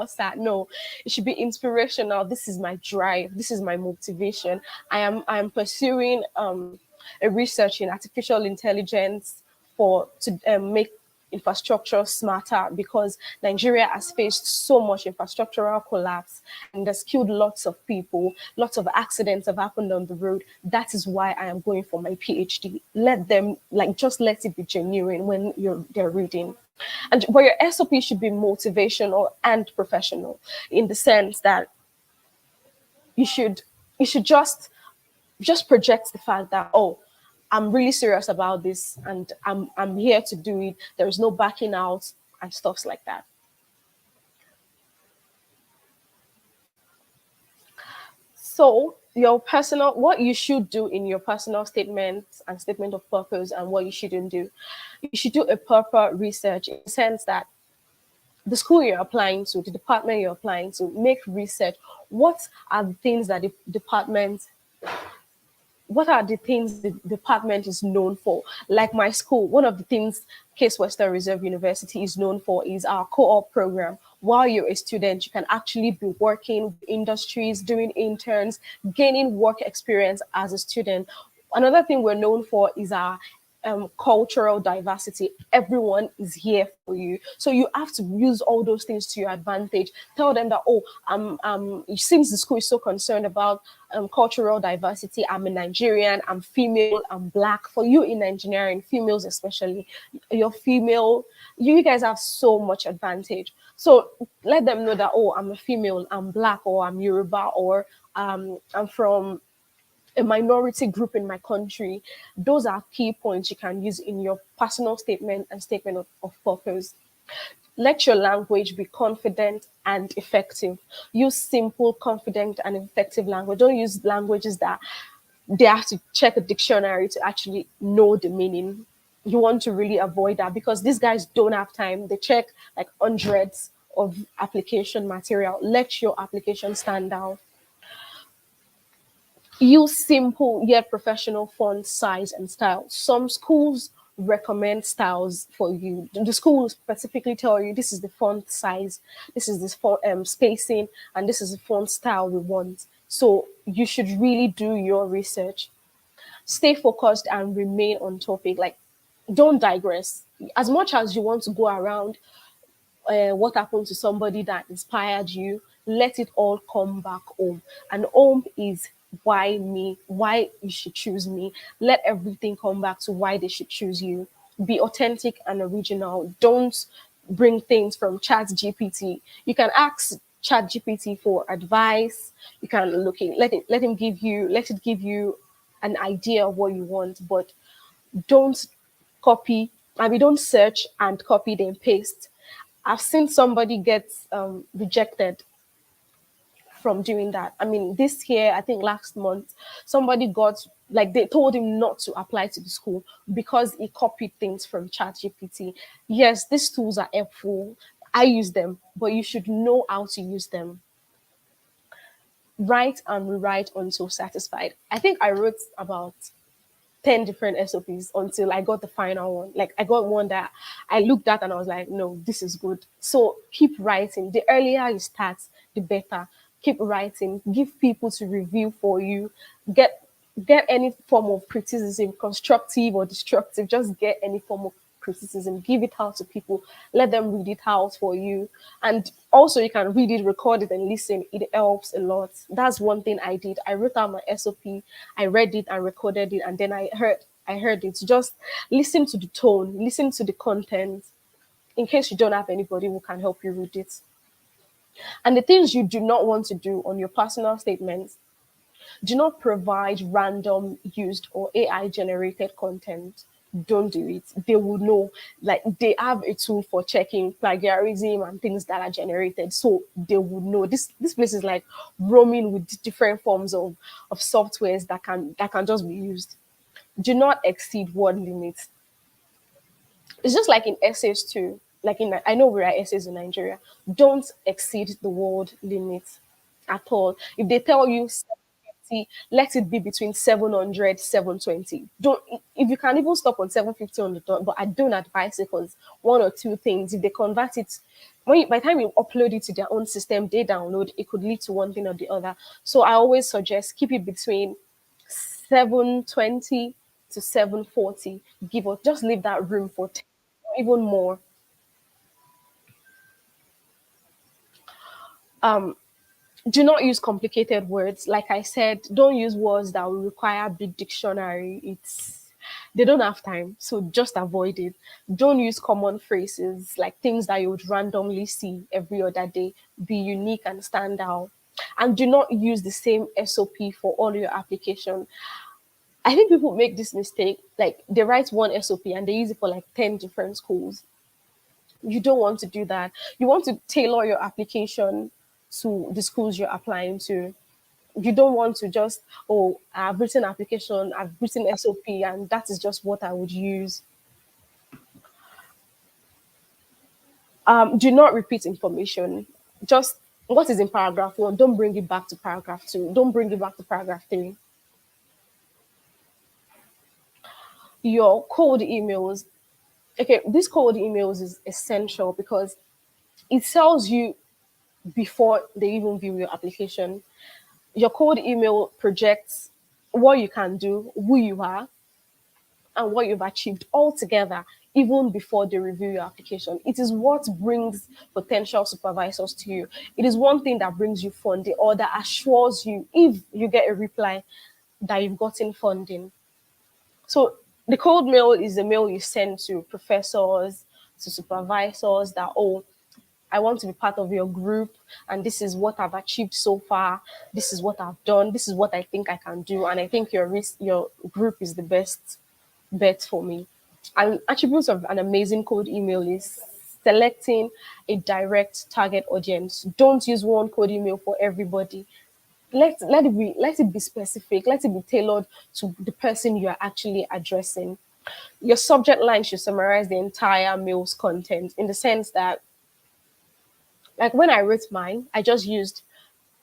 sad. No, it should be inspirational. This is my drive. This is my motivation. I am pursuing a research in artificial intelligence for to make infrastructure smarter because Nigeria has faced so much infrastructural collapse and has killed lots of people. Lots of accidents have happened on the road. That is why I am going for my PhD. Let them just let it be genuine when they're reading. And but your SOP should be motivational and professional in the sense that you should just project the fact that, oh, I'm really serious about this and I'm here to do it. There's no backing out and stuffs like that. So what you should do in your personal statements and statement of purpose and what you shouldn't do. You should do a proper research in the sense that the school you're applying to, the department you're applying to, make research. What are the things that the department what are the things the department is known for? Like my school, one of the things Case Western Reserve University is known for is our co-op program. While you're a student, you can actually be working with industries, doing interns, gaining work experience as a student. Another thing we're known for is our cultural diversity. Everyone is here for you, so you have to use all those things to your advantage. Tell them that, oh, since the school is so concerned about cultural diversity, I'm a Nigerian, I'm female, I'm black. For you in engineering, females especially, you're female, you guys have so much advantage. So let them know that, oh, I'm a female, I'm black, or I'm Yoruba, or I'm from a minority group in my country. Those are key points you can use in your personal statement and statement of purpose. Let your language be confident and effective. Use simple, confident, and effective language. Don't use languages that they have to check a dictionary to actually know the meaning. You want to really avoid that because these guys don't have time. They check like hundreds of application material. Let your application stand out. Use simple yet professional font size and style. Some schools recommend styles for you. The school will specifically tell you this is the font size, this is this font spacing, and this is the font style we want. So you should really do your research. Stay focused and remain on topic. Like, don't digress. As much as you want to go around what happened to somebody that inspired you, let it all come back home. And home is why me, why you should choose me. Let everything come back to why they should choose you. Be authentic and original. Don't bring things from Chat GPT. You can ask Chat GPT for advice. You can let it give you an idea of what you want, but don't copy. I mean, don't search and copy then paste. I've seen somebody get rejected from doing that. I mean, this year, I think last month, somebody got, like, they told him not to apply to the school because he copied things from ChatGPT. Yes, these tools are helpful. I use them, but you should know how to use them. Write and rewrite until satisfied. I think I wrote about 10 different SOPs until I got the final one. Like, I got one that I looked at and I was like, no, this is good. So keep writing. The earlier you start, the better. Keep writing. Give people to review for you. Get get any form of criticism, constructive or destructive. Just get any form of criticism. Give it out to people. Let them read it out for you. And also you can read it, record it, and listen. It helps a lot. That's one thing I did. I wrote out my SOP, I read it and recorded it, and then I heard it. Just listen to the tone, listen to the content, in case you don't have anybody who can help you read it. And the things you do not want to do on your personal statements: do not provide random used or AI generated content. Don't do it. They will know. Like, they have a tool for checking plagiarism and things that are generated. So they would know. This place is like roaming with different forms of softwares that can just be used. Do not exceed word limits. It's just like in essays too. Like, I know we write essays in Nigeria. Don't exceed the word limit at all. If they tell you 750, let it be between 700, 720. Don't, if you can even stop on 750 on the dot, but I don't advise it, because one or two things, if they convert it, by the time you upload it to their own system, they download, it could lead to one thing or the other. So I always suggest keep it between 720 to 740. Give or just leave that room for 10, even more. Do not use complicated words. Like I said, don't use words that will require big dictionary. They don't have time, so just avoid it. Don't use common phrases, like things that you would randomly see every other day. Be unique and stand out. And do not use the same SOP for all your application. I think people make this mistake. Like, they write one SOP and they use it for like 10 different schools. You don't want to do that. You want to tailor your application to the schools you're applying to. You don't want to just, oh, I've written application, I've written SOP, and that is just what I would use. Do not repeat information. Just what is in paragraph one, don't bring it back to paragraph two. Don't bring it back to paragraph three. Your cold emails. Okay, this cold emails is essential because it tells you before they even view your application. Your cold email projects what you can do, who you are, and what you've achieved all together, even before they review your application. It is what brings potential supervisors to you. It is one thing that brings you funding or that assures you, if you get a reply, that you've gotten funding. So the cold mail is the mail you send to professors, to supervisors that, oh, I want to be part of your group, and this is what I've achieved so far. This is what I've done. This is what I think I can do, and I think your group is the best bet for me. And attributes of an amazing cold email is selecting a direct target audience. Don't use one cold email for everybody. Let it be specific. Let it be tailored to the person you are actually addressing. Your subject line should summarize the entire mail's content in the sense that, like when I wrote mine, I just used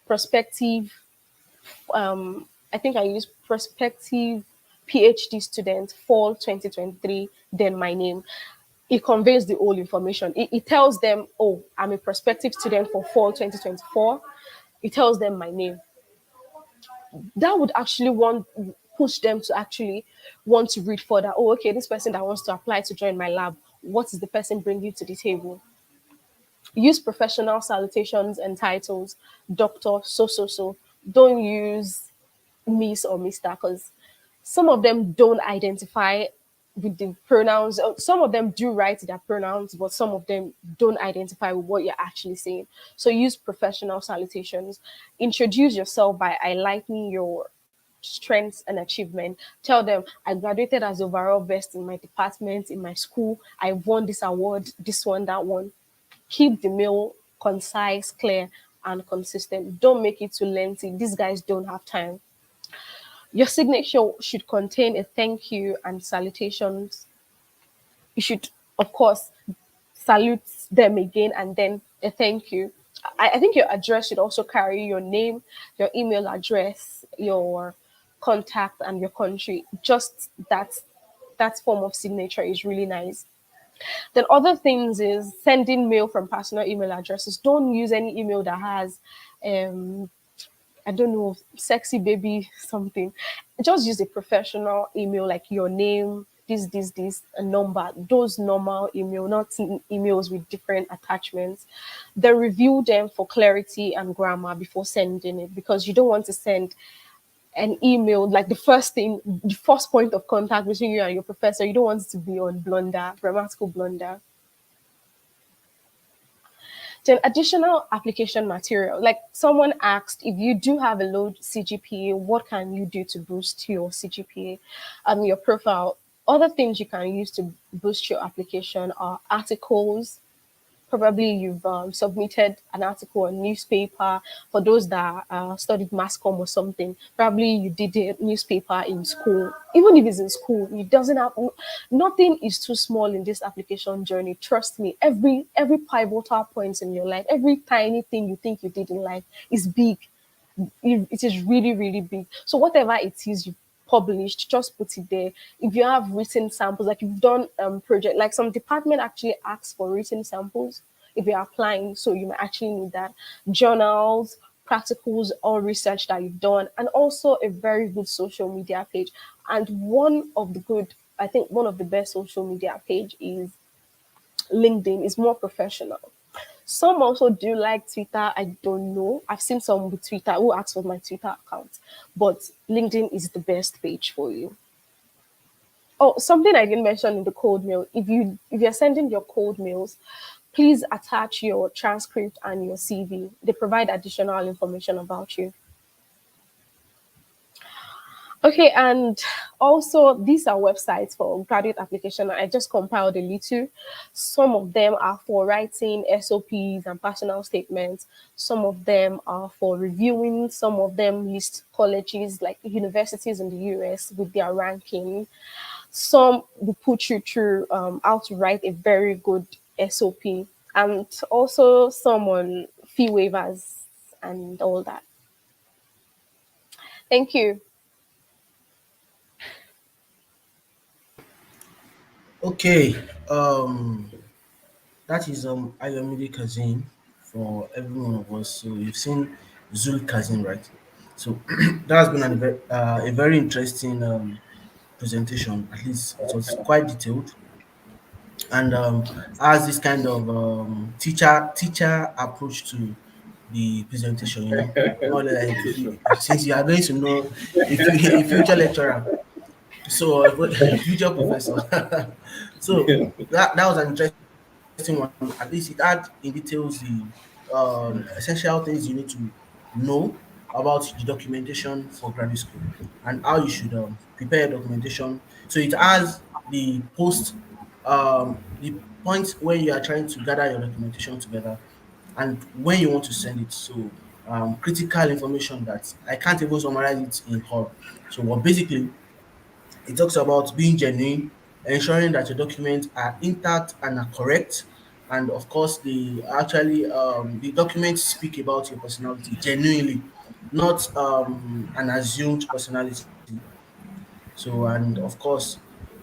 prospective. I think I used prospective PhD student fall 2023. Then my name. It conveys the whole information. It tells them, oh, I'm a prospective student for fall 2024. It tells them my name. That would actually want push them to actually want to read further. Oh, okay, this person that wants to apply to join my lab, what is the person bringing to the table? Use professional salutations and titles, doctor, so, so, so. Don't use Miss or Mr. because some of them don't identify with the pronouns. Some of them do write their pronouns, but some of them don't identify with what you're actually saying. So use professional salutations. Introduce yourself by highlighting your strengths and achievement. Tell them, I graduated as overall best in my department, in my school. I won this award, this one, that one. Keep the mail concise, clear, and consistent. Don't make it too lengthy. These guys don't have time. Your signature should contain a thank you and salutations. You should, of course, salute them again and then a thank you. I think your address should also carry your name, your email address, your contact, and your country. Just that form of signature is really nice. Then other things is sending mail from personal email addresses. Don't use any email that has I don't know, sexy baby something. Just use a professional email like your name, this, a number, those normal email, not emails with different attachments. Then review them for clarity and grammar before sending it because you don't want to send an email like the first point of contact between you and your professor. You don't want it to be on blunder, grammatical blunder. Then additional application material. Like someone asked, if you do have a low CGPA, what can you do to boost your CGPA, your profile? Other things you can use to boost your application are articles. Probably you've submitted an article on newspaper. For those that studied mass comm or something, probably you did a newspaper in school. Even if it's in school, it doesn't have nothing is too small in this application journey. Trust me, every pivotal point in your life, every tiny thing you think you did in life is big. It is really, really big. So whatever it is you published, just put it there. If you have written samples, like you've done project, like some department actually asks for written samples if you're applying, so you might actually need that. Journals, practicals, or research that you've done, and also a very good social media page. And I think one of the best social media page is LinkedIn. Is more professional. Some also do like Twitter. I don't know. I've seen some with Twitter who ask for my Twitter account, but LinkedIn is the best page for you. Oh, something I didn't mention in the cold mail. If you're sending your cold mails, please attach your transcript and your CV. They provide additional information about you. Okay, and also these are websites for graduate application. I just compiled a little. Some of them are for writing SOPs and personal statements. Some of them are for reviewing. Some of them list colleges like universities in the US with their ranking. Some will put you through how to write a very good SOP. and also some on fee waivers and all that. Thank you. Okay, that is Ayomide Kazim for every one of us. So you've seen Zul Kazim, right? So that's been a very interesting presentation. At least it was quite detailed and has this kind of teacher approach to the presentation. More like since you are going to know a future lecturer, so a future professor. So that was an interesting one. At least it had in details the essential things you need to know about the documentation for graduate school and how you should prepare documentation. So it has the point when you are trying to gather your documentation together and when you want to send it. So critical information that I can't even summarize it in whole. So what basically it talks about being genuine, ensuring that your documents are intact and are correct. And of course, the documents speak about your personality genuinely, not an assumed personality. So, and of course,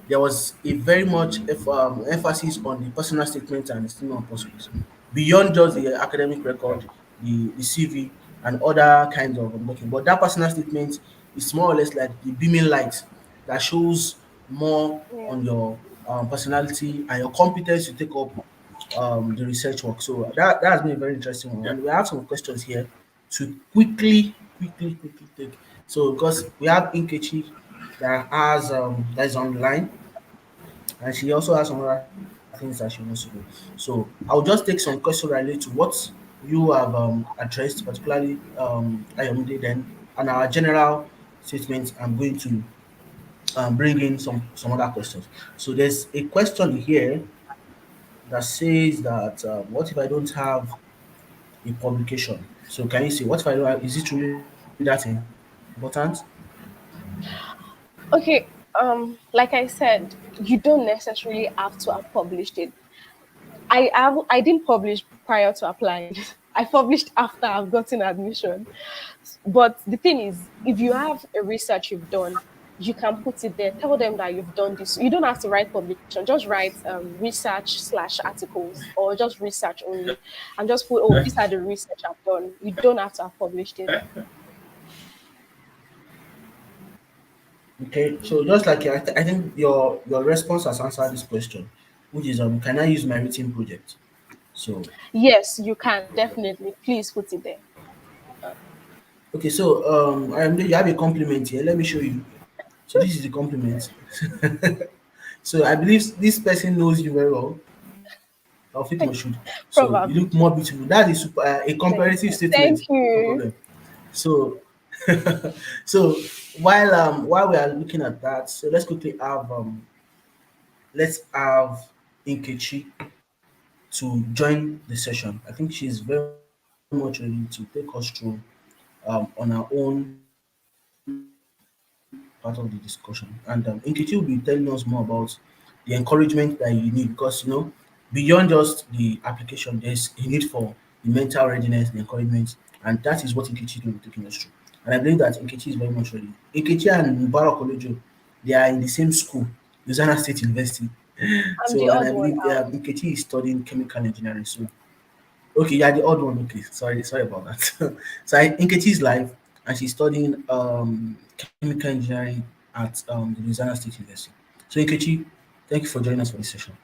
there was a very much emphasis on the personal statement and the statement of purpose beyond just the academic record, the CV, and other kinds of document. But that personal statement is more or less like the beaming light that shows more Yeah. on your personality and your competence to take up the research work. So that has been a very interesting one. Yeah. And we have some questions here to quickly take. So because we have Inkechi that is online and she also has some other things that she wants to do. So I'll just take some questions related to what you have addressed, particularly Ayomide then, and our general statements. I'm going to bring in some other questions. So there's a question here that says that what if I don't have a publication? So can you say what if I don't have, is it really that important? Okay. Like I said, you don't necessarily have to have published it. I didn't publish prior to applying. I published after I've gotten admission. But the thing is, if you have a research you've done, you can put it there. Tell them that you've done this. You don't have to write publication. Just write research slash articles or just research only, and just put, oh, these are the research I've done. You don't have to have published it. Okay, so just like I think your response has answered this question, which is can I use my written project? So Yes, you can definitely. Please put it there. okay, so you have a compliment here. Let me show you. So this is the compliment. So I believe this person knows you very well. Taufik Moshood. So you Probably. look more beautiful. That is a comparative Thank statement. No you. problem. So so while we are looking at that, so let's have Inkechi to join the session. I think she's very much ready to take us through on our own part of the discussion. And Inkechi will be telling us more about the encouragement that you need because beyond just the application, there's a need for the mental readiness, the encouragement, and that is what Inkechi is going to be taking us through. And I believe that Inkechi is very much ready. Inkechi and Mubarak Olojo, they are in the same school, Louisiana State University. So, and I I'm believe the odd one out. Nkechi is studying chemical engineering. So, okay, yeah, the odd one. Okay, sorry about that. So, Nkechi is live, and she's studying chemical engineering at the Louisiana State University. So, Nkechi, thank you for joining us for this session.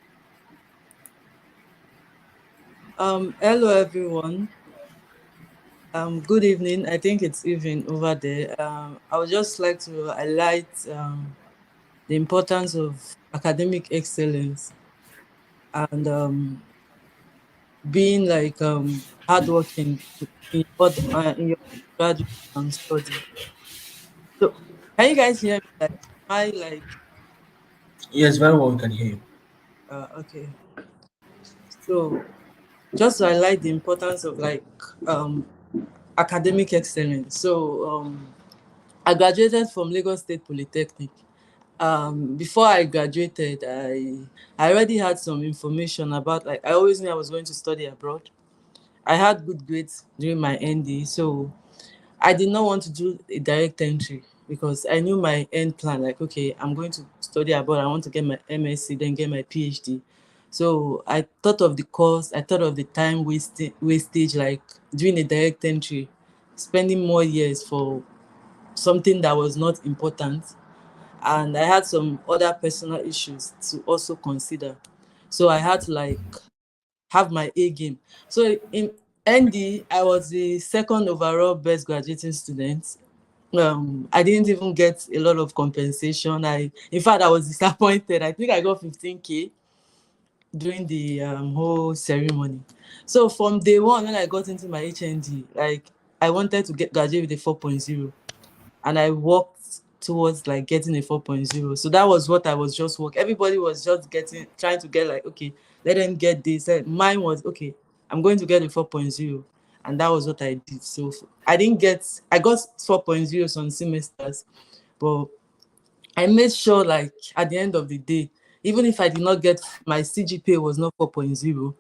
Hello everyone. Good evening. I think it's evening over there. I would just like to highlight the importance of academic excellence and being like hardworking in your graduate study. So, can you guys hear me? Like, am I like Yes, very well. We can hear you. okay? So, just to highlight the importance of like um academic excellence. So, I graduated from Lagos State Polytechnic, Before I graduated, I already had some information about, like, I always knew I was going to study abroad. I had good grades during my ND, so I did not want to do a direct entry because I knew my end plan. Like, okay, I'm going to study abroad. I want to get my MSc, then get my PhD. So I thought of the cost. I thought of the time wastage, like doing a direct entry, spending more years for something that was not important. And I had some other personal issues to also consider. So I had to like have my A game. So in ND, I was the second overall best graduating student. I didn't even get a lot of compensation. In fact, I was disappointed. I think I got 15K during the whole ceremony. So from day one, when I got into my HND, like I wanted to get graduate with a 4.0, and I worked towards like getting a 4.0. So that was what I was just working. Everybody was just trying to get like, okay, let them get this. Mine was, okay, I'm going to get a 4.0. And that was what I did. So I got 4.0 on semesters, but I made sure like at the end of the day, even if I did not get, my CGPA was not 4.0,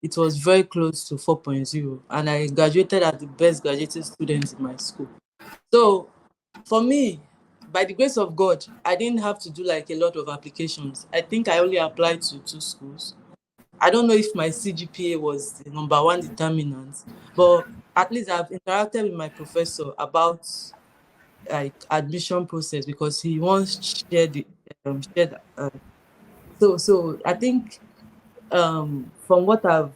it was very close to 4.0. And I graduated as the best graduating student in my school. So for me, by the grace of God, I didn't have to do like a lot of applications. I think I only applied to 2 schools. I don't know if my CGPA was the number one determinant, but at least I've interacted with my professor about like admission process because he once shared. So I think from what I've,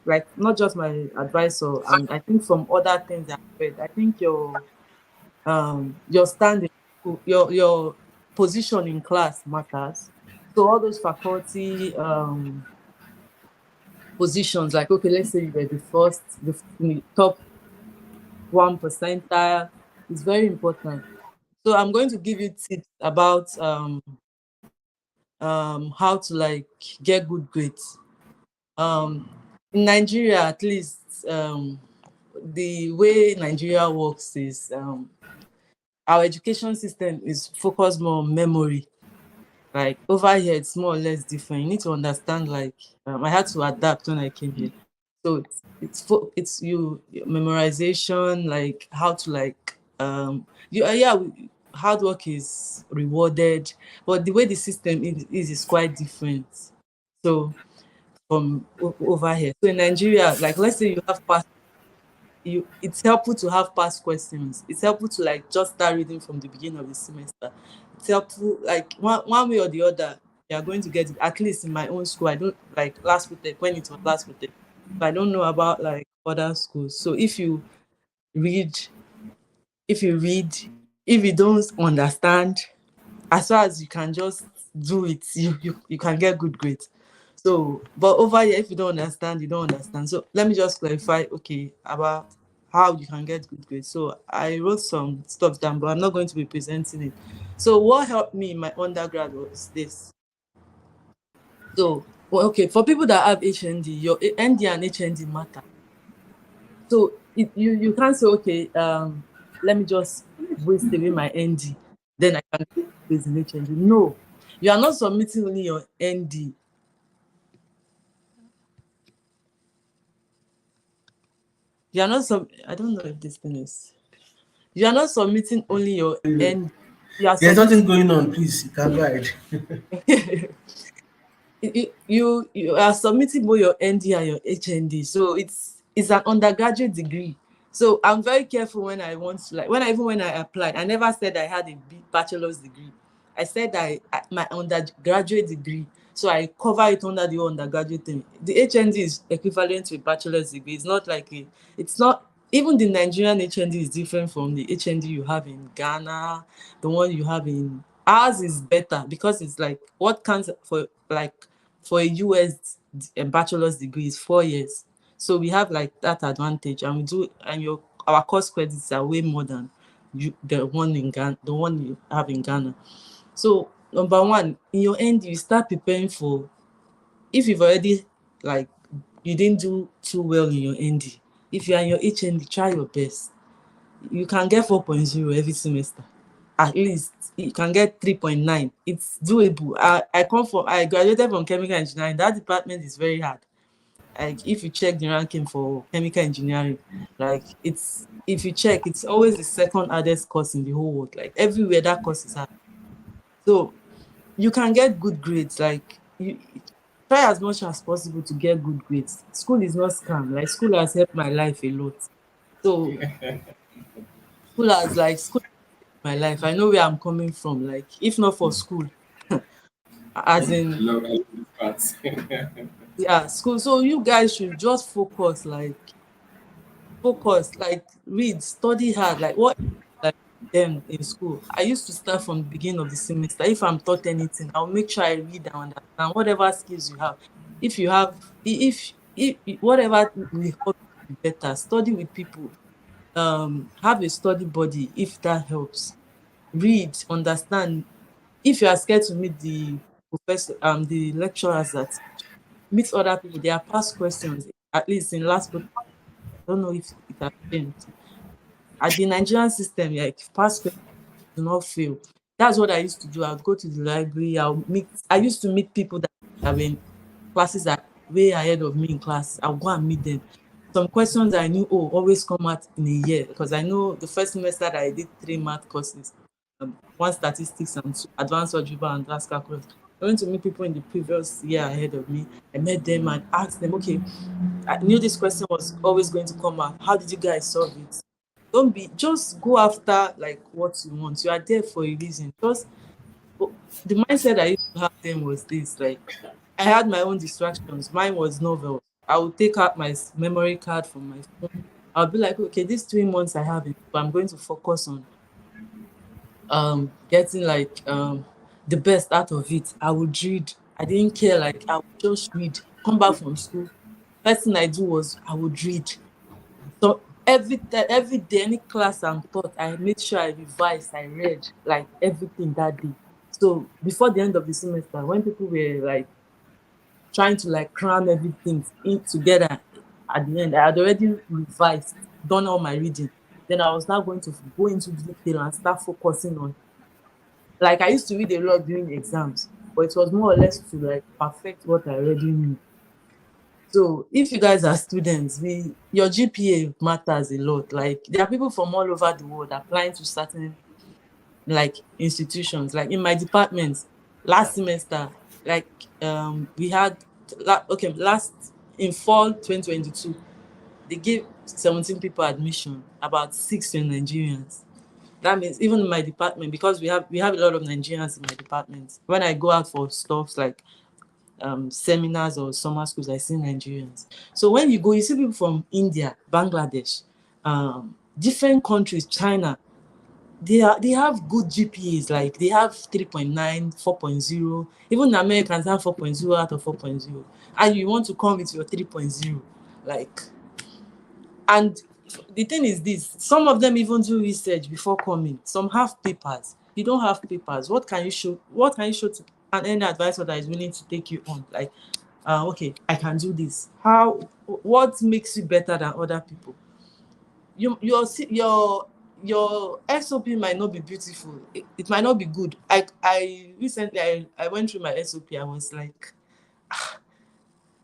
like, not just my advisor, and I think from other things I've read, I think your standing, your position in class matters. So all those faculty positions, like, okay, let's say you were the first, the top 1 percentile, is very important. So I'm going to give you tips about how to like get good grades. In Nigeria, at least, the way Nigeria works is our education system is focused more on memory. Like over here, it's more or less different. You need to understand. Like I had to adapt when I came here, so it's your memorization, like how to like yeah, hard work is rewarded, but the way the system is quite different. So from over here, so in Nigeria, like let's say you have past it's helpful to have past questions. It's helpful to like just start reading from the beginning of the semester. It's helpful, like one way or the other, you are going to get it. At least in my own school, I don't like last week when it was last week. I don't know about like other schools. So read, if you read, if you don't understand, as far as you can just do it, you can get good grades. So, but over here, if you don't understand, you don't understand. So let me just clarify, okay, about how you can get good grades. So I wrote some stuff down, but I'm not going to be presenting it. So what helped me in my undergrad was this. So, well, okay, for people that have HND, your ND and HND matter. So you can't say, okay, let me just waste away my ND, then I can get in HND. No, you are not submitting only your ND. You are not I don't know if this thing is. You are not submitting only your ND. You are There's nothing submitting. going on, please. You can go ahead. You are submitting both your ND and your HND. So it's an undergraduate degree. So I'm very careful when I want to, like, when I applied, I never said I had a bachelor's degree. I said my undergraduate degree. So I cover it under the undergraduate thing. The HND is equivalent to a bachelor's degree. It's not like it's not, even the Nigerian HND is different from the HND you have in Ghana, the one you have in, ours is better because it's like what counts for, like, for a US bachelor's degree is 4 years. So we have like that advantage, and our course credits are way more than the one in Ghana, the one you have in Ghana. So number one, in your end, you start preparing for, if you've already, like, you didn't do too well in your ND. If you are in your HND, try your best. You can get 4.0 every semester at least you can get 3.9. It's doable. I graduated from chemical engineering. That department is very hard. Like if you check the ranking for chemical engineering, like if you check, it's always the second hardest course in the whole world. Like everywhere that course is hard. So you can get good grades. Like you try as much as possible to get good grades. School is not scam. Like school has helped my life a lot. So school my life. I know where I'm coming from. Like, if not for school, as in, I love this part. yeah, school. So you guys should just focus, like read, study hard. Like what, like them in school. I used to start from the beginning of the semester. If I'm taught anything, I'll make sure I read and understand whatever skills you have. If you have, if whatever will help you better, study with people. Have a study buddy if that helps. Read, understand. If you are scared to meet the professor, the lecturers that meet other people, there are past questions. At least in last, but I don't know if it has changed. At the Nigerian system, like past questions do not fail. That's what I used to do. I'll go to the library. I used to meet people that were in classes that way ahead of me in class. I'll go and meet them. Some questions I knew, always come out in a year because I know the first semester that I did 3 math courses, one statistics and two advanced algebra and advanced calculus. I went to meet people in the previous year ahead of me. I met them and asked them, okay, I knew this question was always going to come out. How did you guys solve it? Don't be just go after like what you want. You are there for a reason. Just the mindset I used to have then was this, like I had my own distractions. Mine was novel. I would take out my memory card from my phone. I'll be like, okay, these 3 months I have, I'm going to focus on getting like the best out of it. I would read. I didn't care. Like I would just read. Come back from school. First thing I do was I would read. So every day, any class I'm taught, I made sure I revised. I read like everything that day. So before the end of the semester, when people were like trying to like cram everything in together at the end, I had already revised, done all my reading. Then I was now going to go into detail and start focusing on, like I used to read a lot during the exams, but it was more or less to like perfect what I already knew. So if you guys are students, your GPA matters a lot. Like there are people from all over the world applying to certain like institutions. Like in my department, last semester, like we had last in fall 2022, they gave 17 people admission, about 6 were Nigerians. That means even in my department, because we have a lot of Nigerians in my department. When I go out for stuff like seminars or summer schools, I see Nigerians. So when you go, you see people from India, Bangladesh, different countries, China. They have good GPAs, like they have 3.9, 4.0. Even the Americans have 4.0 out of 4.0. And you want to come with your 3.0. Like, and the thing is this, some of them even do research before coming. Some have papers. You don't have papers. What can you show? What can you show to any advisor that is willing to take you on? Like, okay, I can do this. What makes you better than other people? Your SOP might not be beautiful. It might not be good. I recently I went through my SOP. I was like,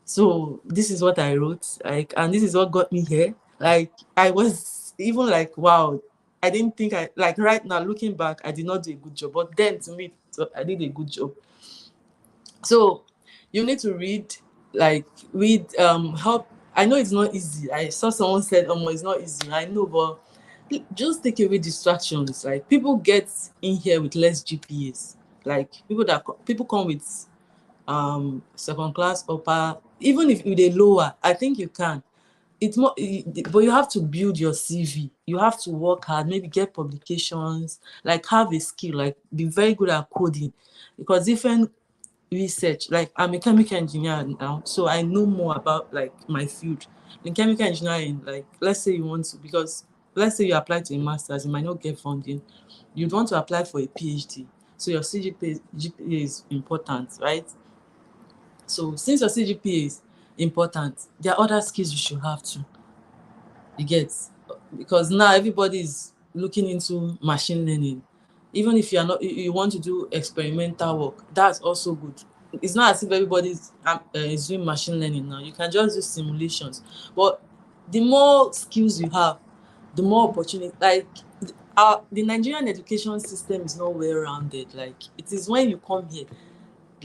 so this is what I wrote, like, and this is what got me here. Like I was even like, wow, I didn't think I like right now looking back, I did not do a good job. But then to me, so I did a good job. So you need to read help. I know it's not easy. I saw someone said, it's not easy. I know, but just take away distractions. Like people get in here with less GPAs. Like people come with second class upper, even if they lower, I think you can. It's more, but you have to build your CV. You have to work hard, maybe get publications, like have a skill, like be very good at coding, because different research, like I'm a chemical engineer now, so I know more about like my field. In chemical engineering, like let's say you want to, because let's say you apply to a master's, you might not get funding. You'd want to apply for a PhD, so your GPA is important, right? So since your CGPA is important, there are other skills you should have too. You get, because now everybody is looking into machine learning. Even if you are not, you want to do experimental work, that's also good. It's not as if everybody's is doing machine learning now. You can just do simulations, but the more skills you have, the more opportunity. Like the Nigerian education system is not well rounded. Like it is when you come here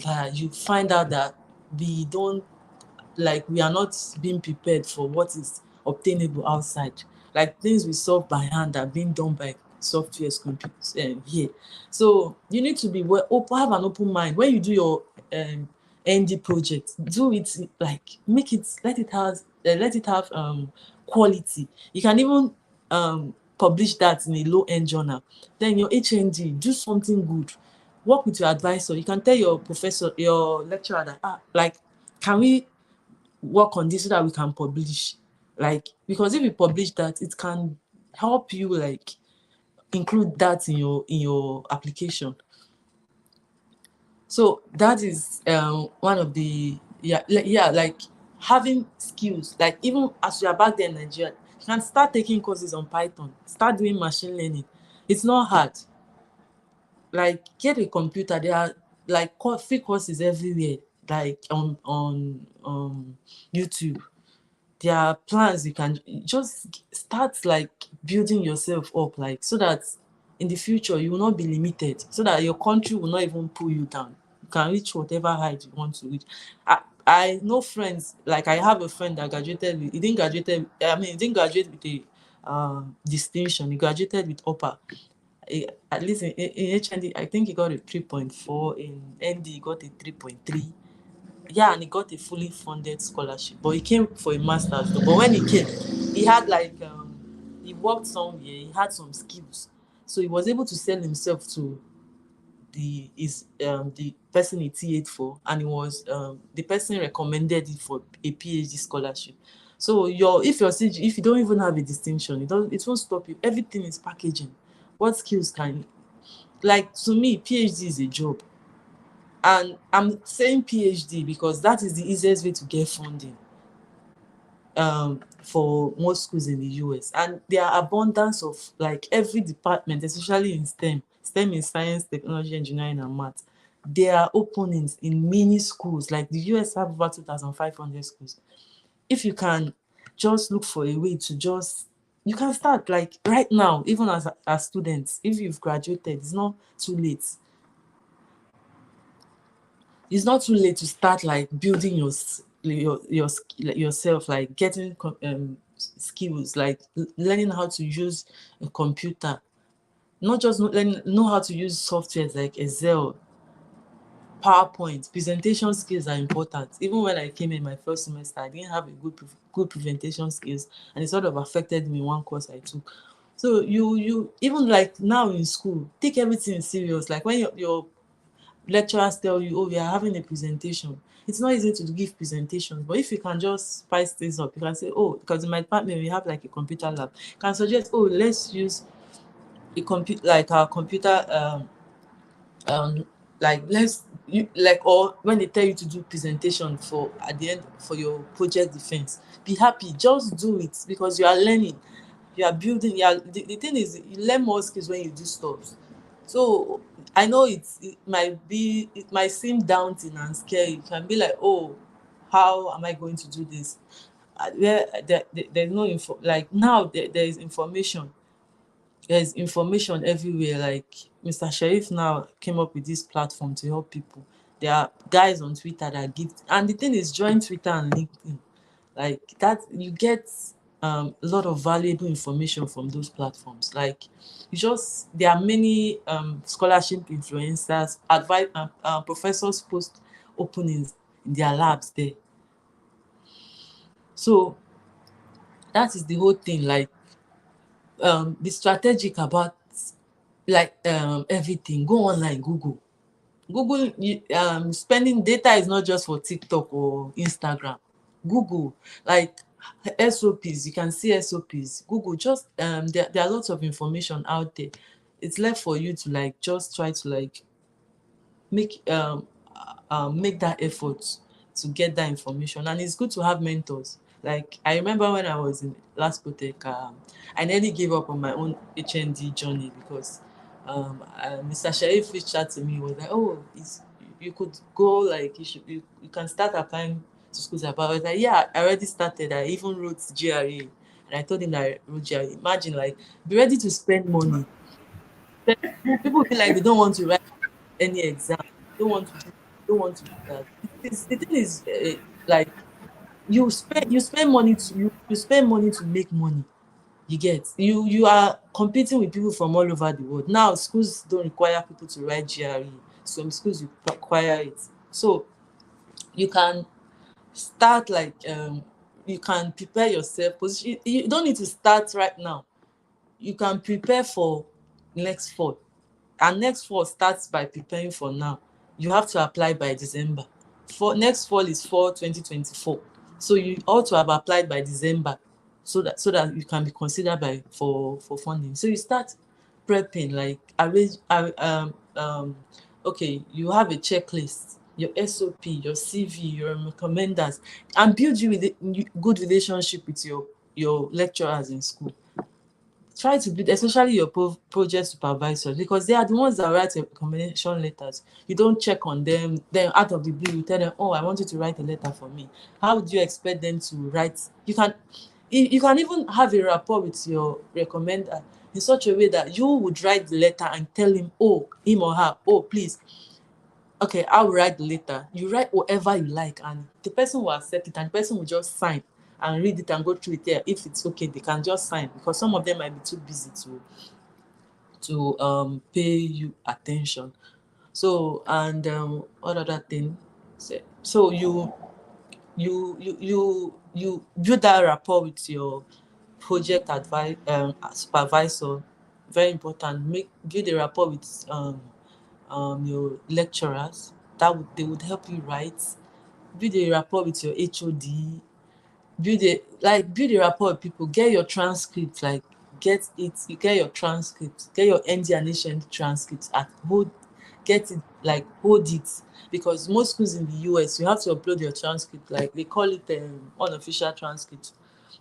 that you find out that we don't, like we are not being prepared for what is obtainable outside. Like things we solve by hand are being done by softwares, computers here. So you need to be well open, have an open mind when you do your ND project. Do it like make it, let it have quality. You can even publish that in a low end journal. Then your HND, do something good. Work with your advisor. You can tell your professor, your lecturer that like, can we work on this so that we can publish? Like, because if you publish that, it can help you like include that in your application. So that is one of the, like having skills. Like even as you are back there in Nigeria, you can start taking courses on Python, start doing machine learning. It's not hard. Like get a computer. There are like free courses everywhere, like on YouTube. There are plans. You can just start like building yourself up, like so that in the future you will not be limited, so that your country will not even pull you down. You can reach whatever height you want to reach. I know friends, like I have a friend that graduated with, he didn't graduate with a distinction. He graduated with upper. At least in HND, I think he got a 3.4. In ND, he got a 3.3. Yeah, and he got a fully funded scholarship. But he came for a master's. Though. But when he came, he had like he worked somewhere. He had some skills, so he was able to sell himself to the person he TA'd for, and it was the person recommended it for a PhD scholarship. So if you don't even have a distinction, it won't stop you. Everything is packaging. What skills can you, like to me, PhD is a job. And I'm saying PhD because that is the easiest way to get funding for most schools in the US. And there are abundance of like every department, especially in STEM. STEM is science, technology, engineering, and math. There are openings in many schools. Like the US have over 2,500 schools. If you can just look for a way to you can start like right now, even as students. If you've graduated, it's not too late. It's not too late to start like building yourself, like getting skills, like learning how to use a computer. Not just know how to use softwares like Excel, PowerPoint. Presentation skills are important. Even when I came in my first semester, I didn't have a good presentation skills, and it sort of affected me in one course I took. So you even like now in school, take everything serious. Like when your lecturers tell you, oh, we are having a presentation. It's not easy to give presentations, but if you can just spice things up, you can say, oh, because in my department we have like a computer lab. You can suggest, oh, let's use our computer like or when they tell you to do presentation for at the end for your project defense, be happy, just do it, because you are learning, you are building. The thing is, you learn more skills when you do stuff. So I know it might seem daunting and scary. You can be like, oh, how am I going to do this? There's no info. Like now there is information. There's information everywhere. Like Mr. Sharif now came up with this platform to help people. There are guys on Twitter that give, and the thing is, join Twitter and LinkedIn. Like that, you get a lot of valuable information from those platforms. Like there are many scholarship influencers, advice, professors post openings in their labs there. So that is the whole thing. Like be strategic about like everything. Go online, Google. Spending data is not just for TikTok or Instagram. Google, like SOPs, you can see SOPs. Google, just there are lots of information out there. It's left for you to like just try to like make that effort to get that information. And it's good to have mentors. Like I remember when I was in last Protec, I nearly gave up on my own HND journey because Mr. Sharif reached out to me. Was like, oh, you could go, like you can start applying to schools. About I was like, yeah, I already started. I even wrote GRE, and I told him that I wrote GRE. Imagine, like, be ready to spend money. People feel like they don't want to write any exam, don't want to do that. The thing is, like, you spend money to you spend money to make money. You get, you are competing with people from all over the world. Now schools don't require people to write GRE. Some schools require it. So you can start, like, you can prepare yourself. Position, you don't need to start right now. You can prepare for next fall. And next fall starts by preparing for now. You have to apply by December. For next fall is fall 2024. So you ought to have applied by December, so that you can be considered for funding. So you start prepping, like arrange, okay, you have a checklist, your SOP, your CV, your recommenders, and build you with a good relationship with your lecturers in school. Try to build, especially your project supervisors, because they are the ones that write your recommendation letters. You don't check on them, then out of the blue you tell them, oh, I want you to write a letter for me. How would you expect them to write? You can even have a rapport with your recommender in such a way that you would write the letter and tell him, oh, him or her, oh, please, okay, I'll write the letter. You write whatever you like, and the person will accept it, and the person will just sign and read it and go through it there. If it's okay, they can just sign, because some of them might be too busy to pay you attention. So, and what other thing? So you build that rapport with your project supervisor. Very important. Build a rapport with your lecturers. They would help you write. Build a rapport with your HOD. Build a rapport with people. Get your transcript, like, get your transcript, get your ND and HND transcripts at hold. Get it, like, hold it, because most schools in the US, you have to upload your transcript, like they call it unofficial transcript.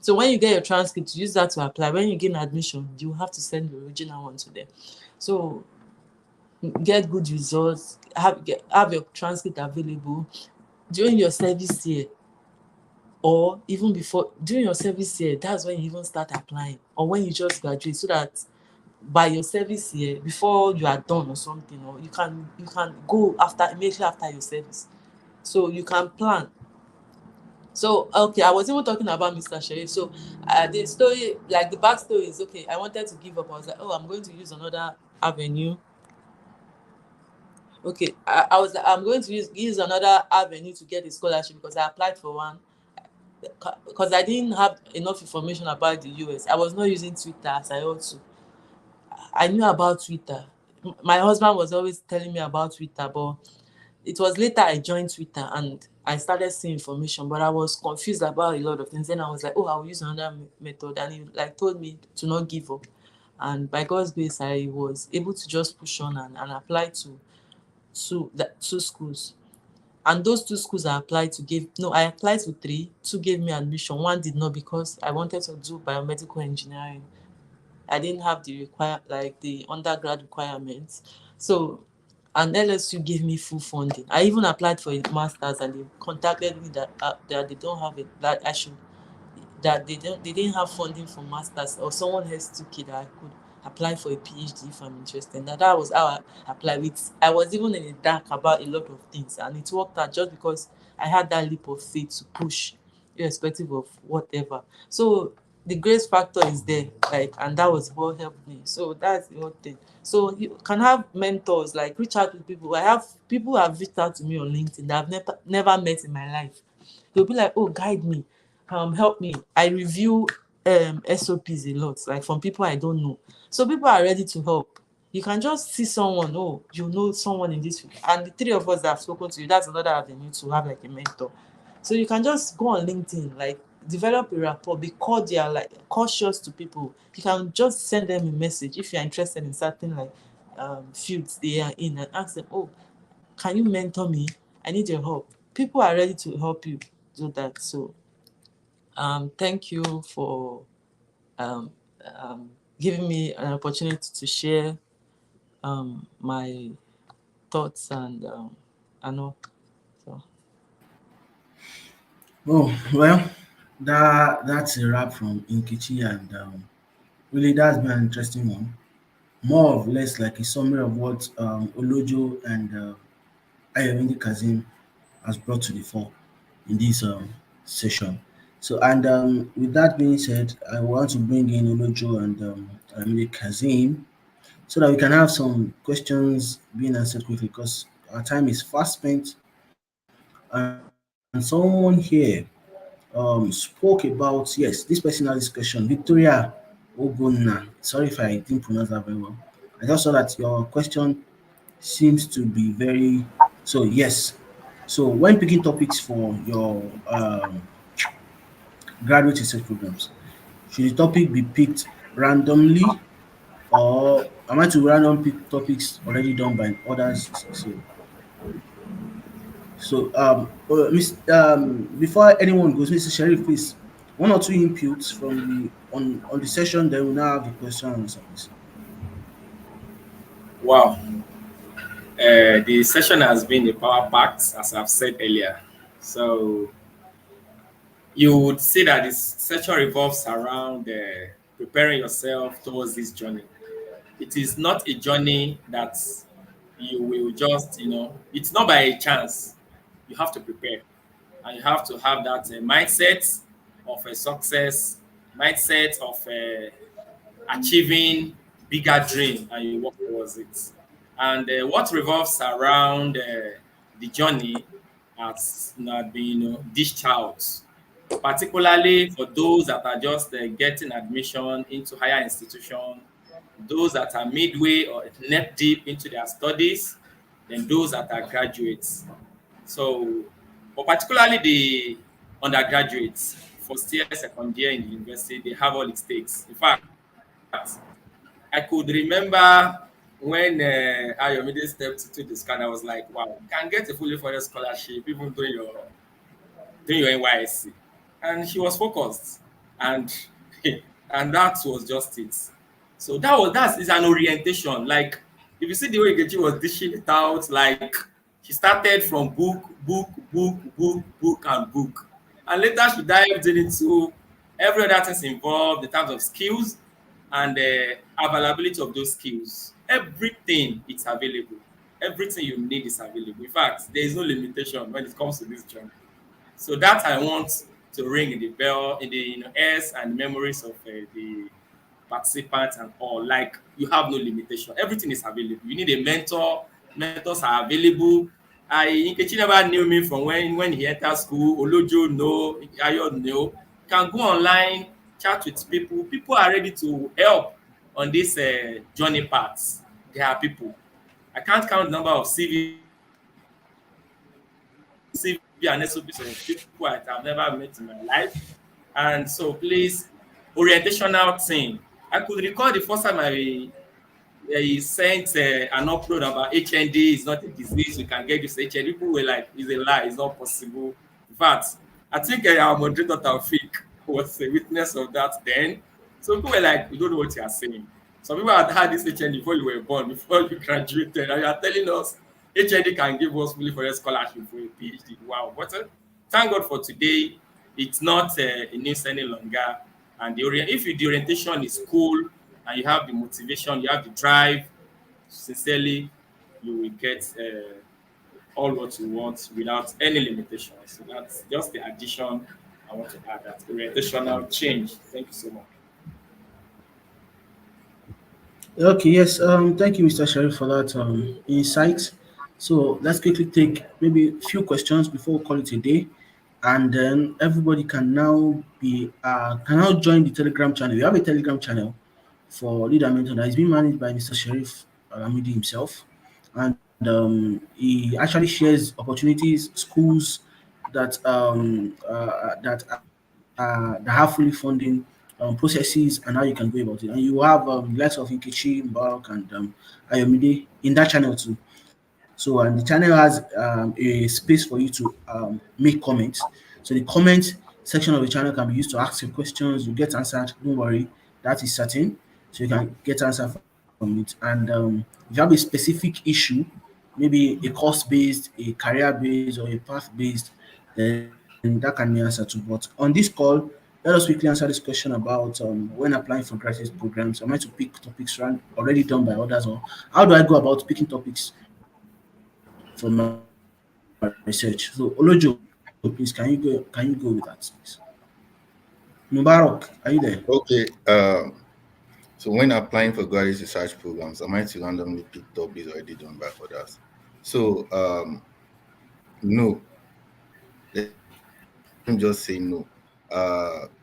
So when you get your transcript, use that to apply. When you gain admission, you have to send the original one to them. So get good results, have your transcript available during your service year, or even before. During your service year, that's when you even start applying, or when you just graduate, so that by your service year, before you are done or something, or you can go after, immediately after your service, so you can plan. So, okay, I was even talking about Mr. Sharif. So the story, like the backstory is, okay, I wanted to give up. I was like, oh, I'm going to use another avenue. Okay, I'm going to use another avenue to get a scholarship, because I applied for one, because I didn't have enough information about the US. I was not using Twitter as I ought to. I knew about Twitter. My husband was always telling me about Twitter, but it was later I joined Twitter and I started seeing information, but I was confused about a lot of things. Then I was like, oh, I'll use another method. And he, like, told me to not give up. And by God's grace, I was able to just push on and apply to two schools. And those two schools I applied to I applied to three. Two gave me admission. One did not, because I wanted to do biomedical engineering. I didn't have the undergrad requirements. So, and LSU gave me full funding. I even applied for a master's, and they contacted me that they don't have it, that I should, that they didn't have funding for masters, or someone else took it, that I could apply for a PhD if I'm interested. And that was how I applied with. I was even in the dark about a lot of things, and it worked out just because I had that leap of faith to push, irrespective of whatever. So the grace factor is there, like, and that was what helped me. So that's the whole thing. So you can have mentors, like reach out to people. I have people who have reached out to me on LinkedIn that I've never met in my life. They'll be like, oh, guide me, help me. I review SOPs a lot, like from people I don't know. So people are ready to help. You can just see someone, oh, you know someone in this field. And the three of us that have spoken to you, that's another avenue to have, like, a mentor. So you can just go on LinkedIn, like, develop a rapport, be cordial, like cautious to people. You can just send them a message if you're interested in certain, like, fields they are in, and ask them, oh, can you mentor me? I need your help. People are ready to help you do that. So thank you for um, giving me an opportunity to share my thoughts and all. So Oh well, that's a wrap from Inkichi, and really that's been an interesting one. More or less like a summary of what Olojo and Ayomide Kazim has brought to the fore in this session. So, and with that being said, I want to bring in Olojo and Ayomide Kazim so that we can have some questions being answered quickly because our time is fast spent. And someone here spoke about, yes, this person had this question, Victoria Ogonna. Sorry if I didn't pronounce that very well. I just saw that your question seems to be very, so yes. So when picking topics for your graduate research programs, should the topic be picked randomly or am I to random pick topics already done by others? Before anyone goes, Mr. Sheriff, please, one or two inputs from the on the session, then we now have the question and answer, please. Wow. The session has been a power packed, as I've said earlier. So you would see that this session revolves around preparing yourself towards this journey. It is not a journey that you will just, it's not by a chance. You have to prepare and you have to have that mindset of a success, mindset of achieving bigger dream and you work towards it. And what revolves around the journey has not been dished out, particularly for those that are just getting admission into higher institution, those that are midway or neck deep into their studies, then those that are graduates. So, but particularly the undergraduates, first year, second year in the university, they have all it takes. In fact, I could remember when Ayomide stepped into the scan, I was like, wow, you can get a fully funded scholarship even doing your NYSC. And she was focused. And and that was just it. So that's is an orientation. Like if you see the way Nkechi was dishing it out, like she started from book, and book. And later she dived into every other things involved in terms of skills and availability of those skills. Everything is available. Everything you need is available. In fact, there is no limitation when it comes to this journey. So that I want to ring in the bell, in the ears and memories of the participants and all. Like you have no limitation. Everything is available. You need a mentor. Mentors are available. I Nkechi never knew me from when he entered school. Olojo no, Ayo no. You can go online, chat with people. People are ready to help on this journey path. There are people. I can't count the number of CV and SOPs of people I have never met in my life. And so please, orientational thing. I could recall the first time he sent an upload about HND is not a disease. We can get this HND. People were like, it's a lie. It's not possible. In fact, I think our moderator Taufik was a witness of that then. So people were like, you don't know what you are saying. Some people had this HND before you were born, before you graduated, and you are telling us HND can give us fully for a scholarship for a PhD. Wow. But thank God for today. It's not a news any longer. And if the orientation is cool and you have the motivation, you have the drive, sincerely, you will get all what you want without any limitations. So that's just the addition I want to add, that orientational change. Thank you so much. Okay, yes. Thank you, Mr. Sheriff, for that insight. So let's quickly take maybe a few questions before we call it a day, and then everybody can now join the Telegram channel. We have a Telegram channel for Leader Mentor that is being managed by Mr. Sheriff Alamidi himself, and he actually shares opportunities, schools that have fully funding processes and how you can go about it. And you have the likes of Nkechi, Mbarok, and Ayomide in that channel too. So, and the channel has a space for you to make comments. So, the comment section of the channel can be used to ask your questions. You get answered. Don't worry, that is certain. So, you can get answer from there. it. And if you have a specific issue, maybe a course based, a career based, or a path based, then that can be answered too. But on this call, let us quickly answer this question about when applying for graduate programs. Am I to pick topics already done by others, or how do I go about picking topics for my research? So Olojo, please can you go with that, please? Mubarak, are you there? Okay. So when applying for graduate research programs, am I to randomly pick topics already done by others? So no, let me just say no.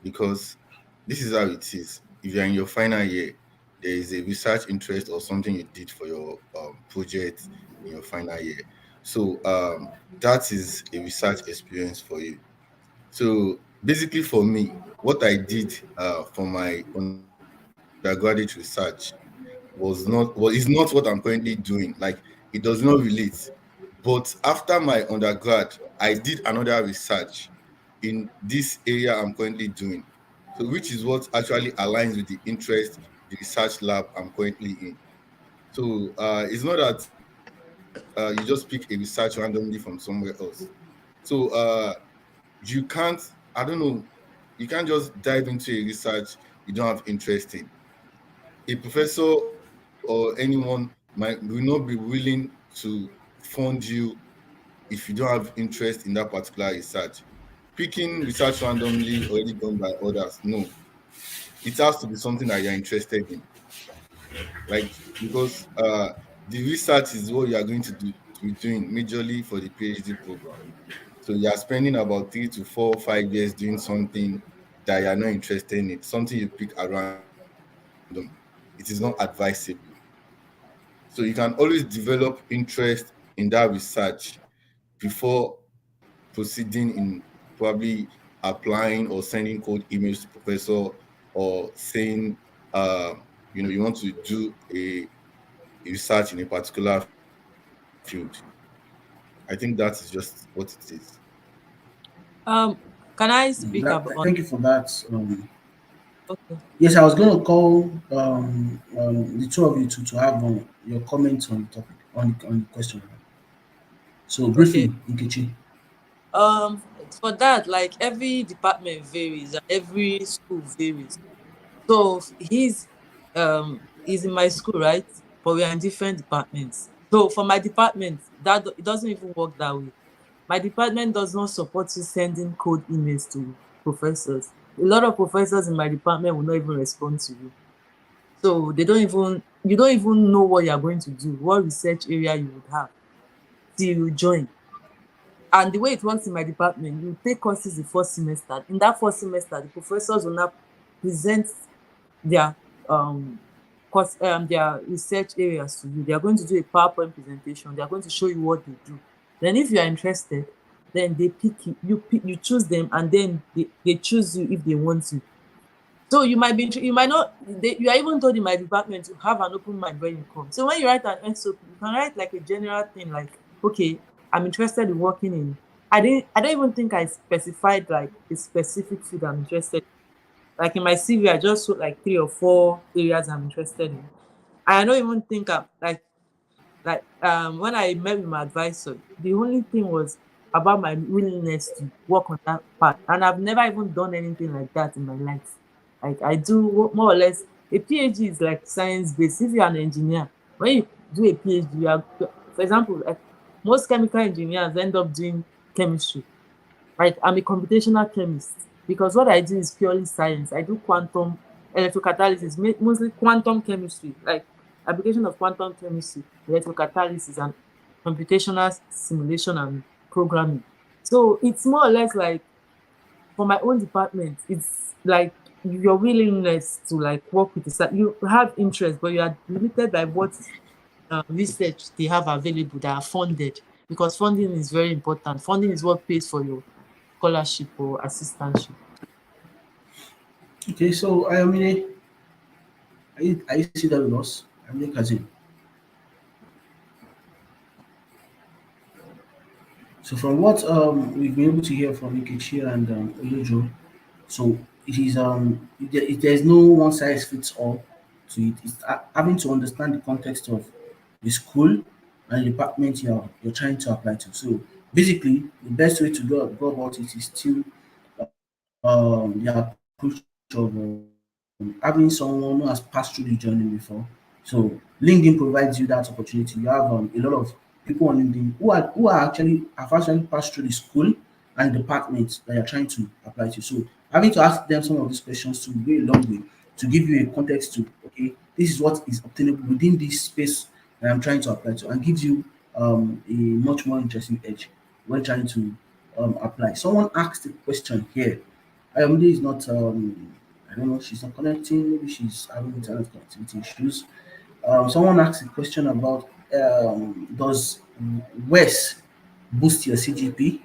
Because this is how it is. If you're in your final year, there is a research interest or something you did for your project in your final year. So that is a research experience for you. So basically, for me, what I did for my undergraduate research is not what I'm currently doing. Like, it does not relate. But after my undergrad, I did another research in this area I'm currently doing. So which is what actually aligns with the interest, the research lab I'm currently in. So it's not that you just pick a research randomly from somewhere else. So you can't, I don't know, you can't just dive into a research you don't have interest in. A professor or anyone will not be willing to fund you if you don't have interest in that particular research. Picking research randomly already done by others, no. It has to be something that you're interested in. Like, because the research is what you are going to be doing majorly for the PhD program. So you are spending about 3 to 4 5 years doing something that you are not interested in, something you pick at random. It is not advisable. So you can always develop interest in that research before proceeding in probably applying or sending cold emails to professor, or saying you want to do a research in a particular field. I think that is just what it is. Can I speak Thank you up for on? that. Okay. Yes, I was going to call the two of you to have your comments on the topic, on the question. So Okay. briefly, Nkechi. Um, for that, like every department varies and every school varies. So he's in my school, right? But we are in different departments. So for my department, it doesn't even work that way. My department does not support you sending cold emails to professors. A lot of professors in my department will not even respond to you. So you don't even know what you're going to do, what research area you would have till you join. And the way it works in my department, you take courses the first semester. In that first semester, the professors will now present their their research areas to you. They are going to do a PowerPoint presentation. They are going to show you what they do. Then, if you are interested, then they pick you. You choose them, and then they choose you if they want to. So you might you might not. You are even told in my department to have an open mind when you come. So when you write an SOP, you can write like a general thing, like, okay, I'm interested in working in. I don't even think I specified like a specific field I'm interested. Like in my CV, I just wrote like 3 or 4 areas I'm interested in. I don't even think I'm like when I met with my advisor, the only thing was about my willingness to work on that part. And I've never even done anything like that in my life. Like I do more or less a PhD is like science based. If you're an engineer, when you do a PhD, for example, like most chemical engineers end up doing chemistry. Right, I'm a computational chemist because what I do is purely science. I do quantum electrocatalysis, mostly quantum chemistry, like application of quantum chemistry, electrocatalysis, and computational simulation and programming. So it's more or less like for my own department, it's like your willingness to like work with the you have interest, but you are limited by what research they have available that are funded because funding is very important. Funding is what pays for your scholarship or assistantship. Okay, so Ayomide, are you still there with us? Ayomide Kazim. So from what we've been able to hear from Nkechi and Olojo, so it is there's no one size fits all to it. It's having to understand the context of the school and the department you're trying to apply to. So basically, the best way to go about it is still the approach of having someone who has passed through the journey before. So LinkedIn provides you that opportunity. You have a lot of people on LinkedIn who have actually passed through the school and department that you're trying to apply to. So having to ask them some of these questions to go a long way to give you a context to, okay, this is what is obtainable within this space that I'm trying to apply to, and gives you a much more interesting edge when trying to apply. Someone asked a question here. Ayomide is not, I don't know, she's not connecting. Maybe she's having internet connectivity issues. Someone asked a question about, does WES boost your CGP?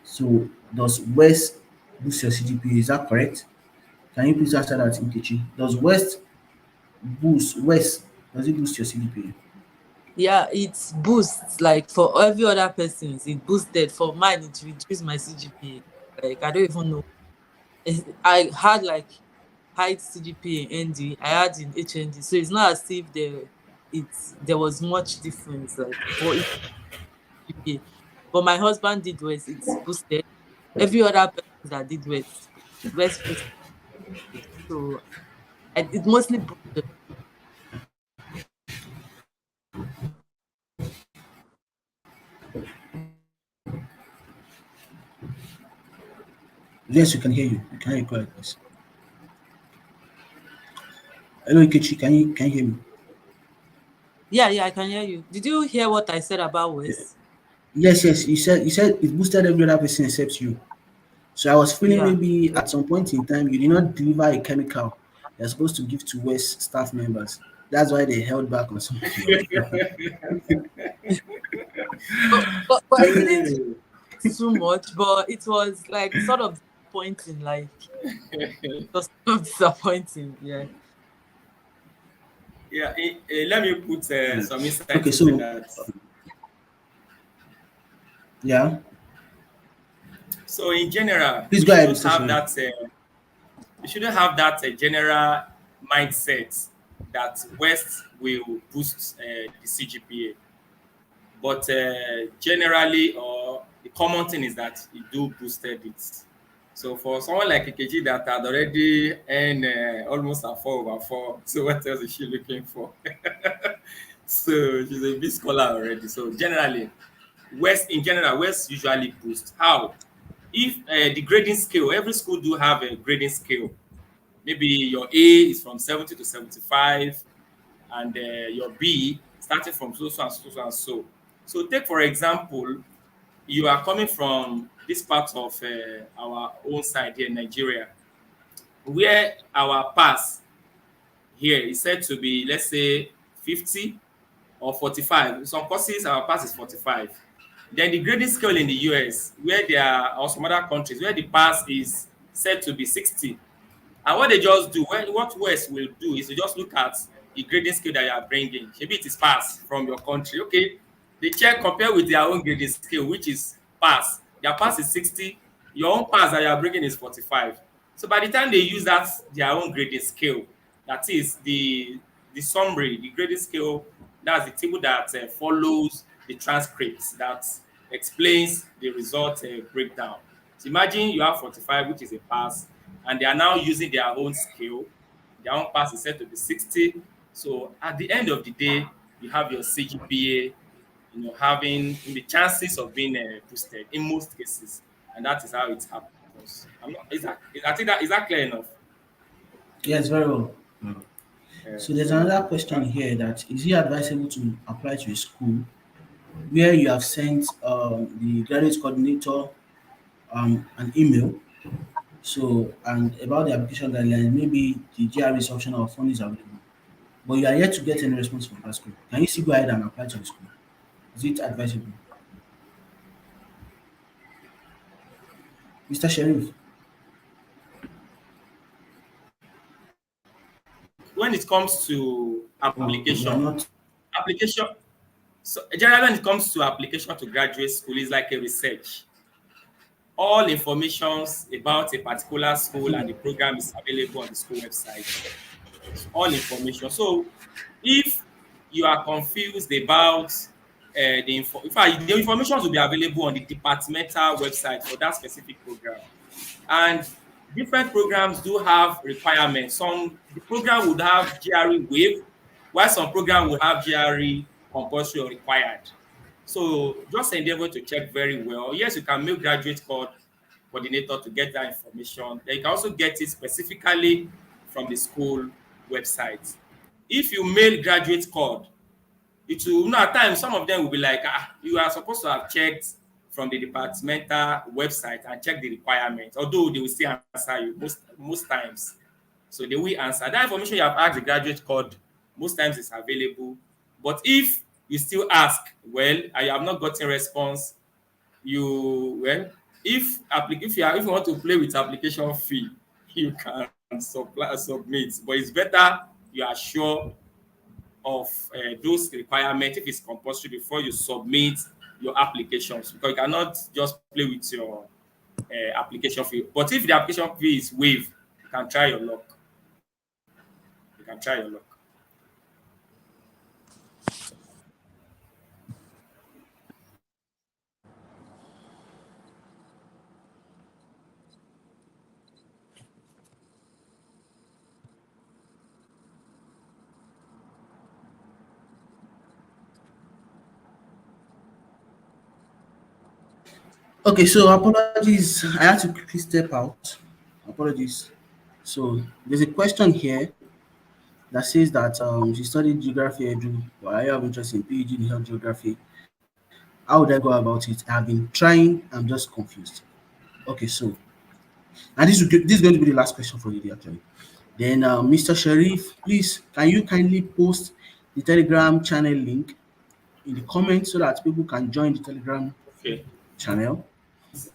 So, does WES boost your CGP? Is that correct? Can you please answer that, Nkechi? Does WES, does it boost your CGPA? Yeah, it boosts, like for every other person's, it boosted. For mine, it reduced my CGPA. Like I don't even know. I had like high CGPA in ND, I had in HND. So it's not as if there was much difference, like for each GPA. But my husband did West, it's boosted. Every other person that did West boosted. So it mostly boosted. Yes, we can hear you. We can hear you correct, please. Hello, Nkechi. Can you hear me? Yeah, yeah, I can hear you. Did you hear what I said about West? Yes, yes. You said it boosted every other person except you. So I was feeling Yeah. maybe at some point in time you did not deliver a chemical you're supposed to give to West staff members. That's why they held back on some of your. But I didn't feel it too much, but it was like sort of disappointing. Like it was sort of disappointing. Yeah. Yeah, let me put some insight Okay, into so that. yeah, So in general, please go ahead, Mr. Sharif. we shouldn't have that general mindset that West will boost the CGPA. But generally, or the common thing is that it do boosted it. So for someone like Ikeji that had already earned almost a 4/4, so what else is she looking for? So she's a big scholar already. So generally, West usually boost. How? If the grading scale, every school do have a grading scale. Maybe your A is from 70 to 75, and your B starting from so and so and so. So take for example, you are coming from this part of our own side here in Nigeria, where our pass here is said to be, let's say, 50 or 45. Some courses our pass is 45. Then the grading scale in the US, where there are, or some other countries where the pass is said to be 60. And what they just do, what West will do is to just look at the grading scale that you are bringing. Maybe it is pass from your country. Okay, they check, compare with their own grading scale, which is pass. Their pass is 60. Your own pass that you are bringing is 45. So by the time they use that their own grading scale, that is the summary, the grading scale, that's the table that follows the transcripts that explains the result breakdown. So imagine you have 45, which is a pass, and they are now using their own scale. Their own pass is set to be 60. So at the end of the day, you have your CGPA, having the chances of being boosted in most cases, and that is how it happens. I'm not. I think that is that clear enough. Yes, very well. So there's So another question that, here that is it advisable to apply to a school where you have sent the graduate coordinator an email. So, and about the application guidelines, maybe the GRE's option or fund is available, but you are yet to get any response from that school. Can you still go ahead and apply to the school? Is it advisable? Mr. Sheriff? when it comes to Oh, you are not. application. So generally, when it comes to application to graduate school, it's like a research. All informations about a particular school and the program is available on the school website. all information. So if you are confused about the info, in fact, the information will be available on the departmental website for that specific program. And different programs do have requirements. Some the program would have GRE waive, while some program will have GRE compulsory or required. So just endeavor to check very well. Yes, you can mail graduate coordinator to get that information. Then you can also get it specifically from the school website. If you mail graduate code, it will, at times some of them will be like, you are supposed to have checked from the departmental website and check the requirements, although they will still answer you most times. So they will answer that information you have asked the graduate code. Most times it's available, but if you still ask, well, and you have not gotten response, you well, if you want to play with application fee, you can submit, but it's better you are sure of those requirements if it's compulsory before you submit your applications, because you cannot just play with your application fee. But if the application fee is waived, you can try your luck. You can try your luck. Okay, so apologies. I had to quickly step out. Apologies. So there's a question here that says that she studied geography edu, but I have interest in PhD in health geography. How would I go about it? I've been trying. I'm just confused. Okay, so and this is going to be the last question for the day actually. Then Mr. Sharif, please can you kindly post the Telegram channel link in the comments so that people can join the Telegram Okay. channel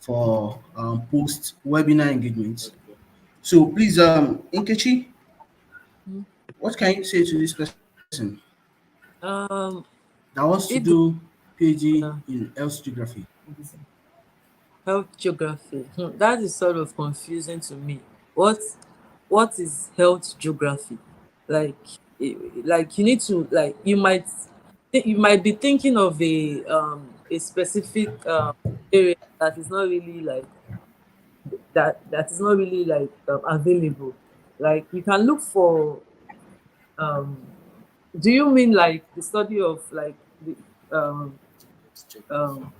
for post webinar engagements. Okay. So please, Nkechi, Mm. what can you say to this person Um, that wants to if do the PhD uh, in Earth geography? health geography, that is sort of confusing to me. What is health geography? Like, like you need to like you might be thinking of a specific area that is not really like that is not really like available. Like you can look for um do you mean like the study of like the um It's geography. um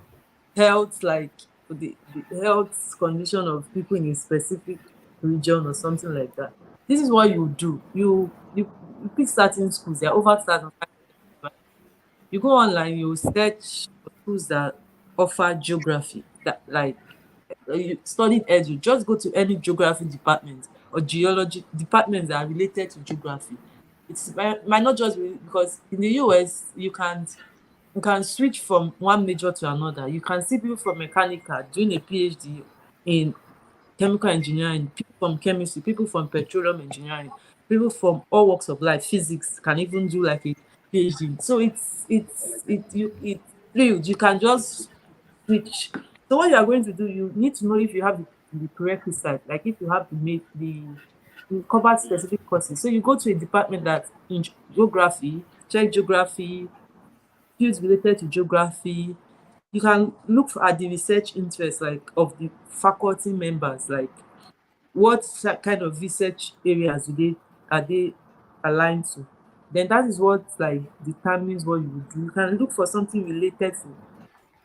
health, like the health condition of people in a specific region or something like that? This is what you do. You pick certain schools. There are over 1,000. You go online, you search for schools that offer geography, that like you studied edu. Just go to any geography department or geology departments that are related to geography. Might not just be because in the US you can switch from one major to another. You can see people from mechanical doing a PhD in chemical engineering, people from chemistry, people from petroleum engineering, people from all walks of life, physics can even do like a PhD. So it's fluid. You can just switch. So what you are going to do, you need to know if you have the prerequisite, like if you have to make the you cover specific courses. So you go to a department that in geography, check geography, fields related to geography. You can look at the research interest like of the faculty members, like what kind of research areas are they aligned to. Then that is what like determines what you will do. You can look for something related to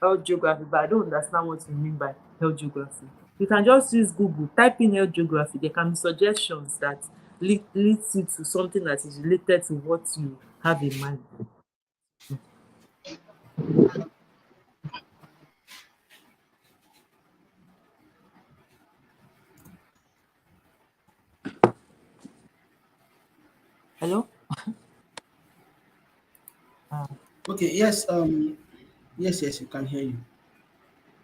health geography, but I don't understand what you mean by health geography. You can just use Google, type in health geography. There can be suggestions that leads you to something that is related to what you have in mind. Hello? Ah, Okay, yes, yes, you can hear you.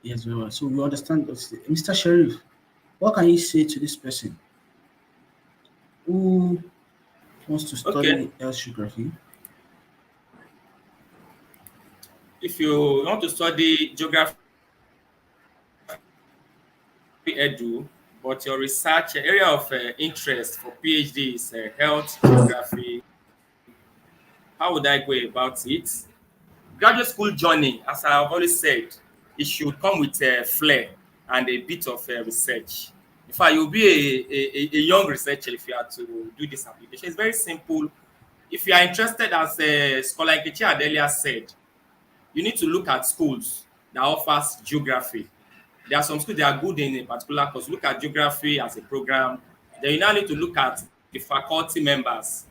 Yes, very well. So we understand. Mr. Sharif, what can you say to this person who wants to Okay. study Earth geography? If you want to study geography edu, but your research area of interest for PhD is health geography. How would I go about it? Graduate school journey, as I've always said, it should come with a flair and a bit of research. In fact, you'll be a young researcher if you are to do this application. It's very simple. If you are interested, as Scholar Nkechi had earlier said, you need to look at schools that offers geography. There are some schools that are good in a particular course. Look at geography as a program. Then you now need to look at the faculty members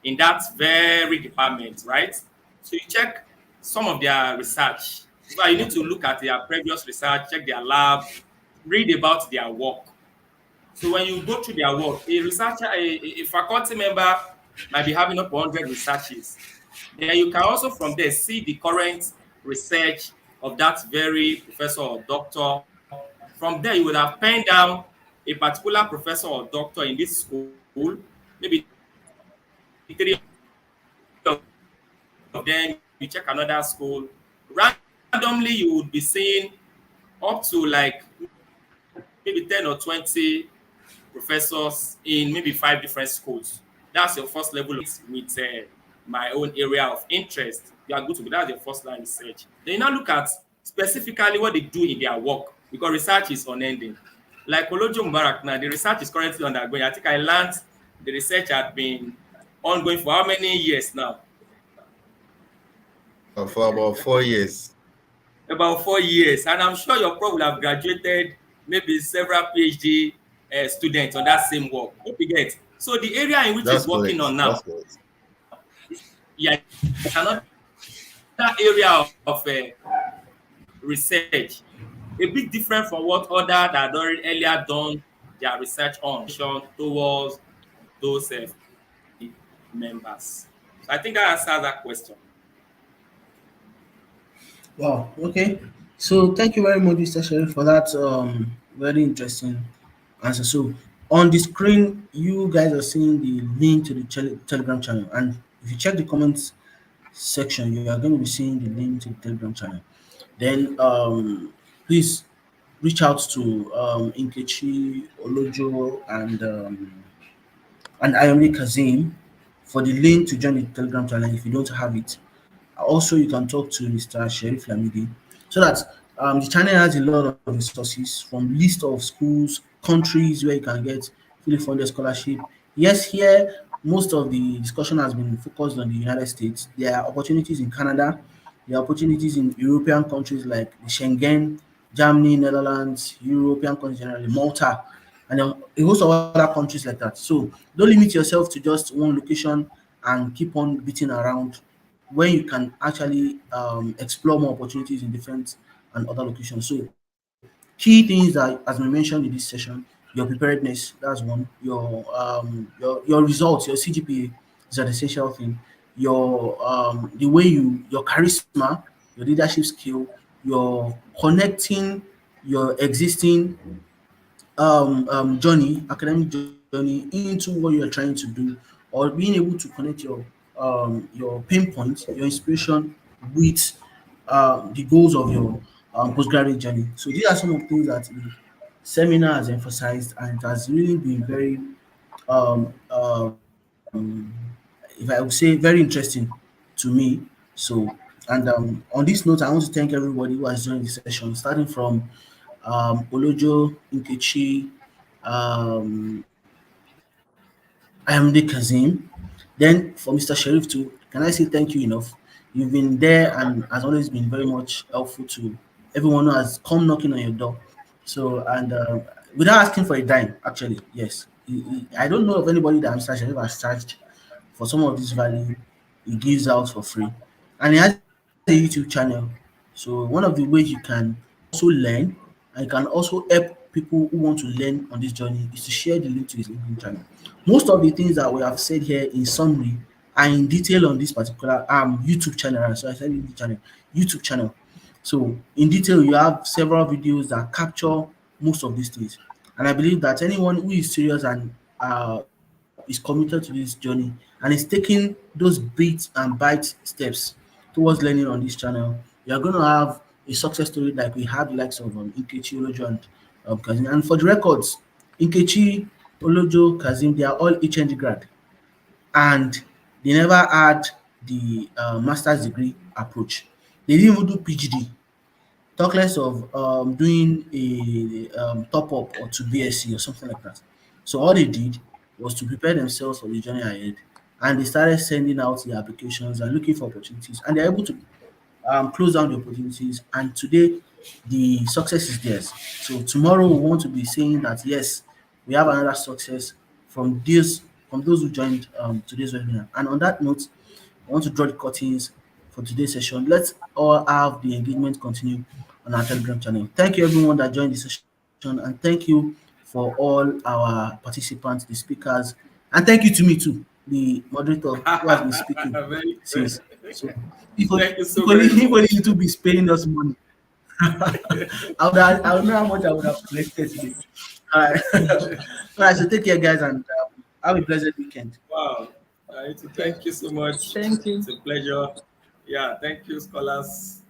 in that very department, right? So you check some of their research. So you need to look at their previous research, check their lab, read about their work. So when you go through their work, a researcher, a faculty member might be having up to 100 researches. Then you can also from there see the current research of that very professor or doctor. From there, you would have penned down a particular professor or doctor in this school, maybe 3 of them, you check another school. Randomly, you would be seeing up to like maybe 10 or 20 professors in maybe 5 different schools. That's your first level of with my own area of interest. You are good to go. That's your first line research. Then you now look at specifically what they do in their work because research is unending. Like Olojo Mubarak now, the research is currently undergoing. I think I learned the research had been ongoing for how many years now? For about 4 years. About 4 years. And I'm sure your prof will have graduated maybe several PhD students on that same work. Hope you get. So the area in which he's That's working on correct. now, That's correct. yeah, it's another area of research, a bit different from what other that had already earlier done their research on towards those faculty members. So I think that answers that question. Wow. Okay. So thank you very much, Mr. Sherry, for that very interesting answer. So on the screen, you guys are seeing the link to the Telegram channel, and if you check the comments section, you are going to be seeing the link to the Telegram channel. Then please reach out to Inkechi Olojo and Ayomide Kazim for the link to join the Telegram channel if you don't have it. Also, you can talk to Mr. Sherif Lamidi so that the channel has a lot of resources from list of schools, countries where you can get fully funded scholarship. Yes, here most of the discussion has been focused on the United States. There are opportunities in Canada, there are opportunities in European countries like the Schengen, Germany, Netherlands, European countries generally, Malta, and a host of other countries like that. So don't limit yourself to just one location and keep on beating around when you can actually explore more opportunities in different and other locations. So key things that, as we mentioned in this session, your preparedness, that's one. Your results, your CGPA is an essential thing. The way your charisma, your leadership skill, your connecting your existing academic journey into what you're trying to do, or being able to connect your pain points, your inspiration with the goals of your postgraduate journey. So these are some of the things that the seminar has emphasized, and it has really been very um, um, if I would say very interesting to me. So, and on this note, I want to thank everybody who has joined the session, starting from Olojo, Nkechi, I am the Kazim. Then for Mr. Sharif too, can I say thank you enough? You've been there and has always been very much helpful to everyone who has come knocking on your door. So and without asking for a dime, actually, yes. I don't know of anybody that Mr. Sharif has charged for some of this value he gives out for free. And he has a YouTube channel. So one of the ways you can also learn and you can also help people who want to learn on this journey is to share the link to his LinkedIn channel. Most of the things that we have said here in summary are in detail on this particular YouTube channel. So I said YouTube channel. So in detail, you have several videos that capture most of these things. And I believe that anyone who is serious and is committed to this journey and is taking those bits and bite steps towards learning on this channel, you are going to have a success story like we had the likes of Nkechi Olojo and Kazim. And for the records, Nkechi, Olojo, Kazim, they are all HND grad, and they never had the master's degree approach. They didn't even do PhD, talk less of doing a top up or to BSc or something like that. So all they did was to prepare themselves for the journey ahead, and they started sending out the applications and looking for opportunities, and they're able to close down the opportunities. And today, the success is theirs. So tomorrow, we want to be saying that yes, we have another success from this from those who joined today's webinar. And on that note, I want to draw the curtains for today's session. Let's all have the engagement continue on our Telegram channel. Thank you, everyone that joined the session, and thank you for all our participants, the speakers, and thank you to me too, the moderator who has been speaking Very since. good. So Thank you if so only very if only much. you to be paying us money, I would know how much I would have collected today. All right, all right. So take care, guys, and have a pleasant weekend. Wow. Thank you so much. Thank you. It's a pleasure. Yeah, thank you, scholars.